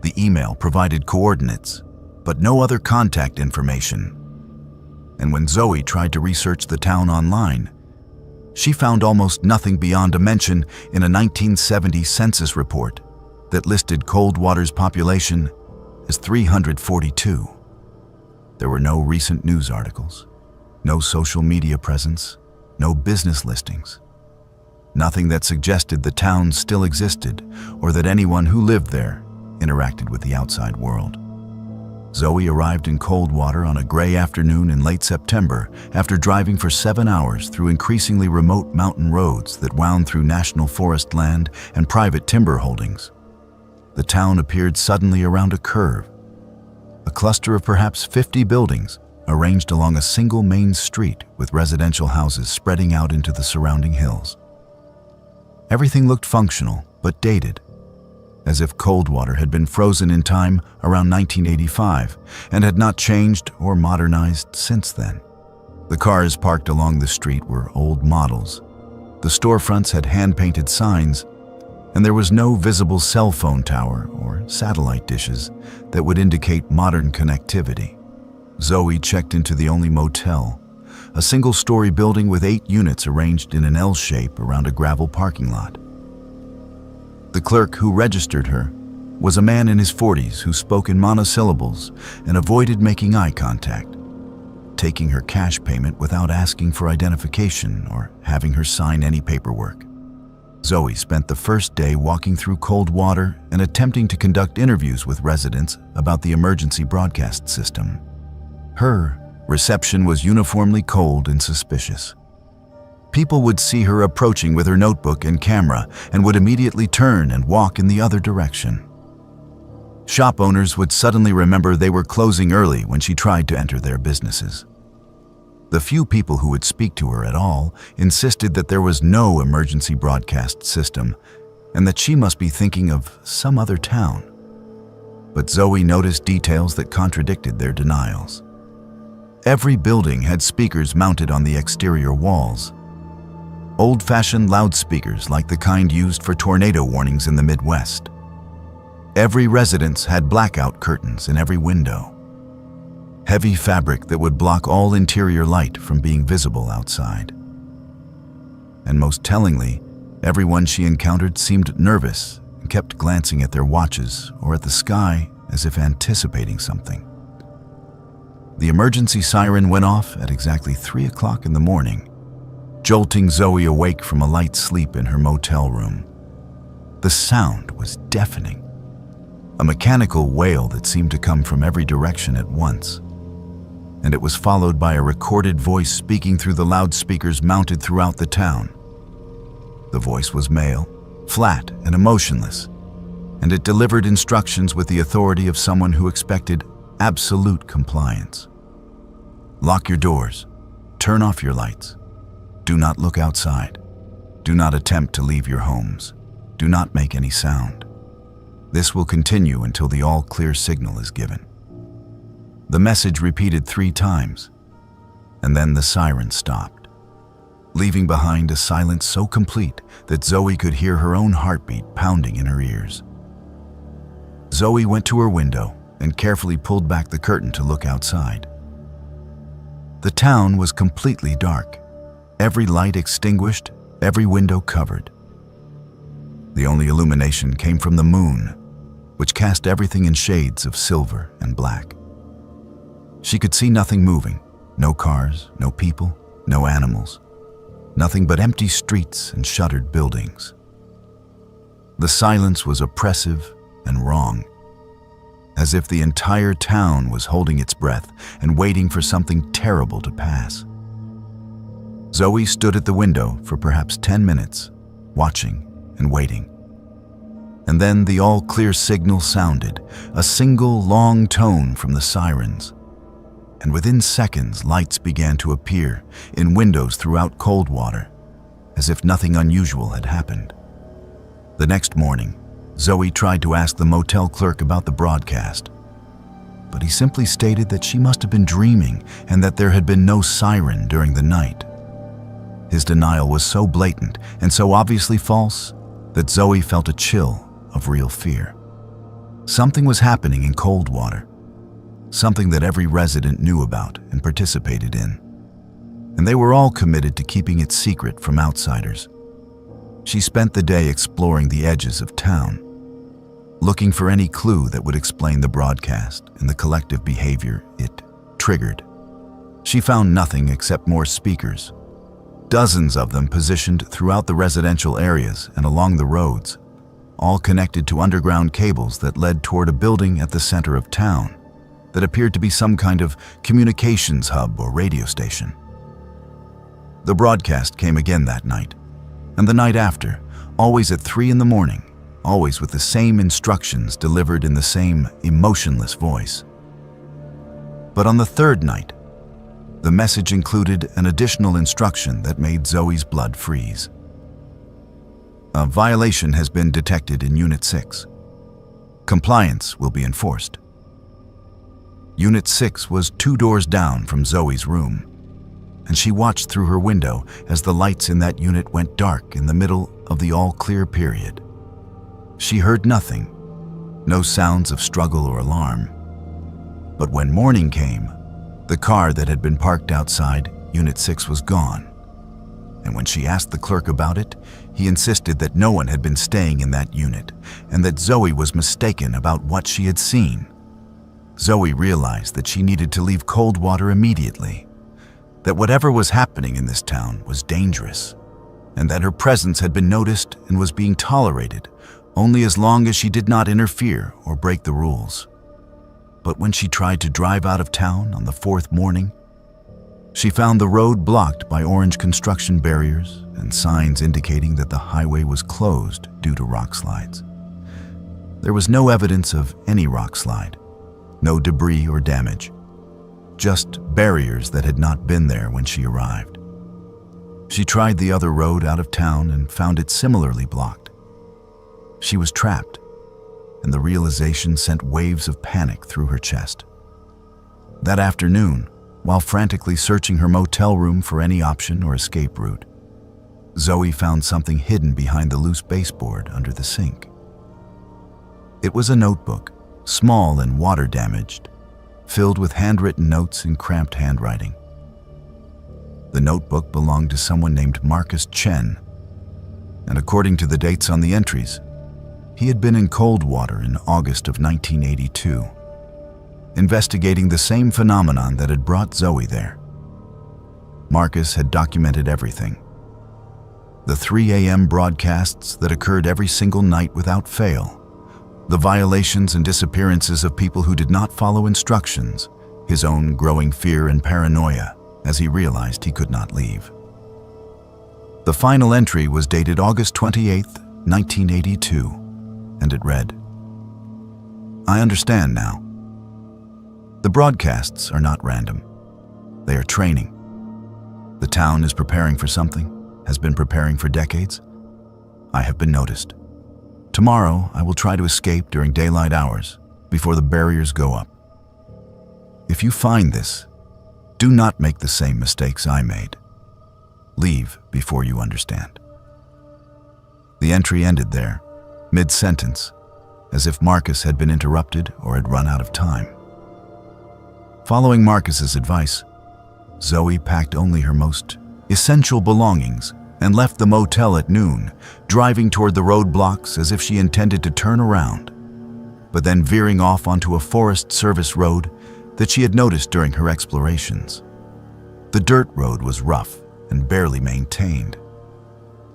The email provided coordinates, but no other contact information. And when Zoe tried to research the town online, she found almost nothing beyond a mention in a 1970 census report that listed Coldwater's population as 342. There were no recent news articles, no social media presence, no business listings. Nothing that suggested the town still existed or that anyone who lived there interacted with the outside world. Zoe arrived in Coldwater on a gray afternoon in late September after driving for 7 hours through increasingly remote mountain roads that wound through national forest land and private timber holdings. The town appeared suddenly around a curve, a cluster of perhaps 50 buildings arranged along a single main street with residential houses spreading out into the surrounding hills. Everything looked functional but dated, as if Coldwater had been frozen in time around 1985 and had not changed or modernized since then. The cars parked along the street were old models. The storefronts had hand-painted signs, and there was no visible cell phone tower or satellite dishes that would indicate modern connectivity. Zoe checked into the only motel, a single-story building with 8 units arranged in an L shape around a gravel parking lot. The clerk who registered her was a man in his 40s who spoke in monosyllables and avoided making eye contact, taking her cash payment without asking for identification or having her sign any paperwork. Zoe spent the first day walking through Coldwater and attempting to conduct interviews with residents about the emergency broadcast system. Her reception was uniformly cold and suspicious. People would see her approaching with her notebook and camera and would immediately turn and walk in the other direction. Shop owners would suddenly remember they were closing early when she tried to enter their businesses. The few people who would speak to her at all insisted that there was no emergency broadcast system and that she must be thinking of some other town. But Zoe noticed details that contradicted their denials. Every building had speakers mounted on the exterior walls. Old-fashioned loudspeakers like the kind used for tornado warnings in the Midwest. Every residence had blackout curtains in every window. Heavy fabric that would block all interior light from being visible outside. And most tellingly, everyone she encountered seemed nervous and kept glancing at their watches or at the sky as if anticipating something. The emergency siren went off at exactly 3 o'clock in the morning, jolting Zoe awake from a light sleep in her motel room. The sound was deafening, a mechanical wail that seemed to come from every direction at once, and it was followed by a recorded voice speaking through the loudspeakers mounted throughout the town. The voice was male, flat and emotionless, and it delivered instructions with the authority of someone who expected absolute compliance. Lock your doors, turn off your lights. Do not look outside. Do not attempt to leave your homes. Do not make any sound. This will continue until the all-clear signal is given. The message repeated 3 times, and then the siren stopped, leaving behind a silence so complete that Zoe could hear her own heartbeat pounding in her ears. Zoe went to her window and carefully pulled back the curtain to look outside. The town was completely dark. Every light extinguished, every window covered. The only illumination came from the moon, which cast everything in shades of silver and black. She could see nothing moving, no cars, no people, no animals, nothing but empty streets and shuttered buildings. The silence was oppressive and wrong, as if the entire town was holding its breath and waiting for something terrible to pass. Zoe stood at the window for perhaps 10 minutes, watching and waiting. And then the all-clear signal sounded, a single long tone from the sirens. And within seconds, lights began to appear in windows throughout Coldwater, as if nothing unusual had happened. The next morning, Zoe tried to ask the motel clerk about the broadcast, but he simply stated that she must have been dreaming and that there had been no siren during the night. His denial was so blatant and so obviously false that Zoe felt a chill of real fear. Something was happening in Coldwater, something that every resident knew about and participated in, and they were all committed to keeping it secret from outsiders. She spent the day exploring the edges of town, looking for any clue that would explain the broadcast and the collective behavior it triggered. She found nothing except more speakers, dozens of them positioned throughout the residential areas and along the roads, all connected to underground cables that led toward a building at the center of town that appeared to be some kind of communications hub or radio station. The broadcast came again that night, and the night after, always at 3 in the morning, always with the same instructions delivered in the same emotionless voice. But on the third night, the message included an additional instruction that made Zoe's blood freeze. A violation has been detected in Unit 6. Compliance will be enforced. Unit 6 was 2 doors down from Zoe's room, and she watched through her window as the lights in that unit went dark in the middle of the all-clear period. She heard nothing, no sounds of struggle or alarm. But when morning came, the car that had been parked outside Unit 6 was gone. And when she asked the clerk about it, he insisted that no one had been staying in that unit and that Zoe was mistaken about what she had seen. Zoe realized that she needed to leave Coldwater immediately, that whatever was happening in this town was dangerous, and that her presence had been noticed and was being tolerated only as long as she did not interfere or break the rules. But when she tried to drive out of town on the 4th morning, she found the road blocked by orange construction barriers and signs indicating that the highway was closed due to rock slides. There was no evidence of any rock slide, no debris or damage, just barriers that had not been there when she arrived. She tried the other road out of town and found it similarly blocked. She was trapped, and the realization sent waves of panic through her chest. That afternoon, while frantically searching her motel room for any option or escape route, Zoe found something hidden behind the loose baseboard under the sink. It was a notebook, small and water-damaged, filled with handwritten notes in cramped handwriting. The notebook belonged to someone named Marcus Chen, and according to the dates on the entries, he had been in Coldwater in August of 1982, investigating the same phenomenon that had brought Zoe there. Marcus had documented everything. The 3 a.m. broadcasts that occurred every single night without fail, the violations and disappearances of people who did not follow instructions, his own growing fear and paranoia as he realized he could not leave. The final entry was dated August 28, 1982, and it read, "I understand now. The broadcasts are not random. They are training. The town is preparing for something, has been preparing for decades. I have been noticed. Tomorrow, I will try to escape during daylight hours before the barriers go up. If you find this, do not make the same mistakes I made. Leave before you understand." The entry ended there, mid-sentence, as if Marcus had been interrupted or had run out of time. Following Marcus's advice, Zoe packed only her most essential belongings and left the motel at noon, driving toward the roadblocks as if she intended to turn around, but then veering off onto a Forest Service road that she had noticed during her explorations. The dirt road was rough and barely maintained,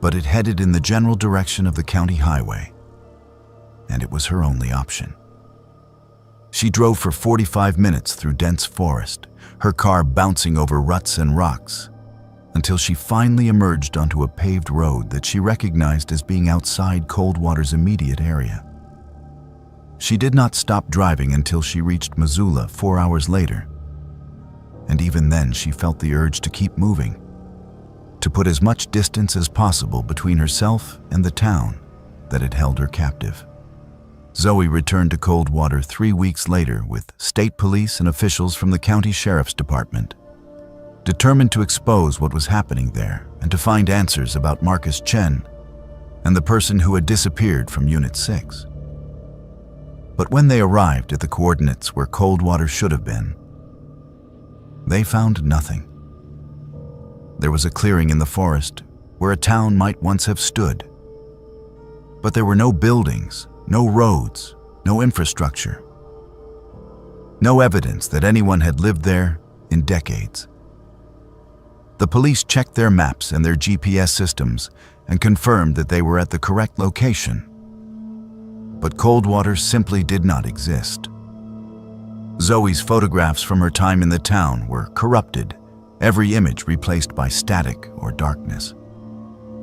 but it headed in the general direction of the county highway, and it was her only option. She drove for 45 minutes through dense forest, her car bouncing over ruts and rocks, until she finally emerged onto a paved road that she recognized as being outside Coldwater's immediate area. She did not stop driving until she reached Missoula 4 hours later, and even then she felt the urge to keep moving, to put as much distance as possible between herself and the town that had held her captive. Zoe returned to Coldwater 3 weeks later with state police and officials from the county sheriff's department, determined to expose what was happening there and to find answers about Marcus Chen and the person who had disappeared from Unit 6. But when they arrived at the coordinates where Coldwater should have been, they found nothing. There was a clearing in the forest where a town might once have stood, but there were no buildings, no roads, no infrastructure, no evidence that anyone had lived there in decades. The police checked their maps and their GPS systems and confirmed that they were at the correct location. But Coldwater simply did not exist. Zoe's photographs from her time in the town were corrupted, every image replaced by static or darkness.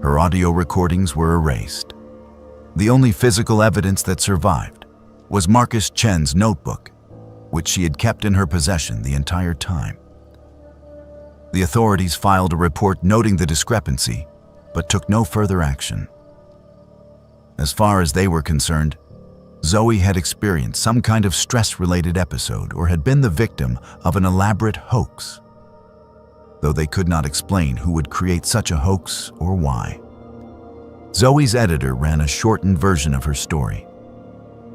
Her audio recordings were erased. The only physical evidence that survived was Marcus Chen's notebook, which she had kept in her possession the entire time. The authorities filed a report noting the discrepancy, but took no further action. As far as they were concerned, Zoe had experienced some kind of stress-related episode or had been the victim of an elaborate hoax, though they could not explain who would create such a hoax or why. Zoe's editor ran a shortened version of her story,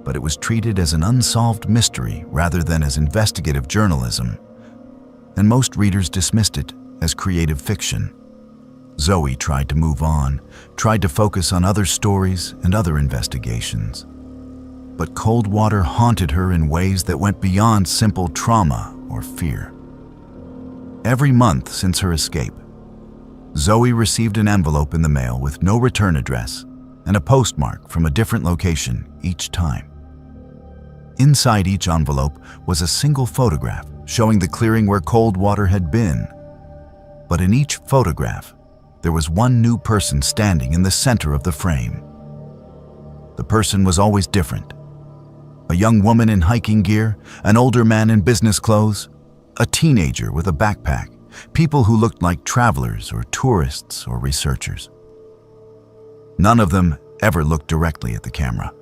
but it was treated as an unsolved mystery rather than as investigative journalism, and most readers dismissed it as creative fiction. Zoe tried to move on, tried to focus on other stories and other investigations. But Coldwater haunted her in ways that went beyond simple trauma or fear. Every month since her escape, Zoe received an envelope in the mail with no return address and a postmark from a different location each time. Inside each envelope was a single photograph showing the clearing where Coldwater had been. But in each photograph, there was one new person standing in the center of the frame. The person was always different. A young woman in hiking gear, an older man in business clothes, a teenager with a backpack, people who looked like travelers or tourists or researchers. None of them ever looked directly at the camera.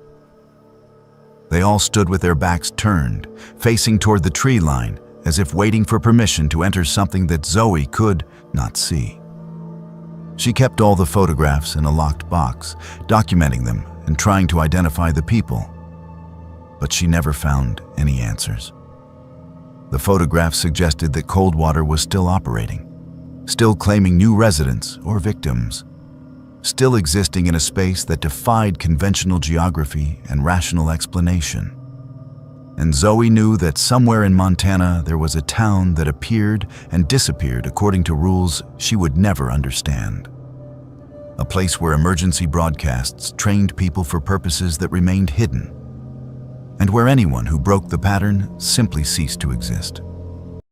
They all stood with their backs turned, facing toward the tree line, as if waiting for permission to enter something that Zoe could not see. She kept all the photographs in a locked box, documenting them and trying to identify the people. But she never found any answers. The photographs suggested that Coldwater was still operating, still claiming new residents or victims, still existing in a space that defied conventional geography and rational explanation. And Zoe knew that somewhere in Montana there was a town that appeared and disappeared according to rules she would never understand. A place where emergency broadcasts trained people for purposes that remained hidden, and where anyone who broke the pattern simply ceased to exist.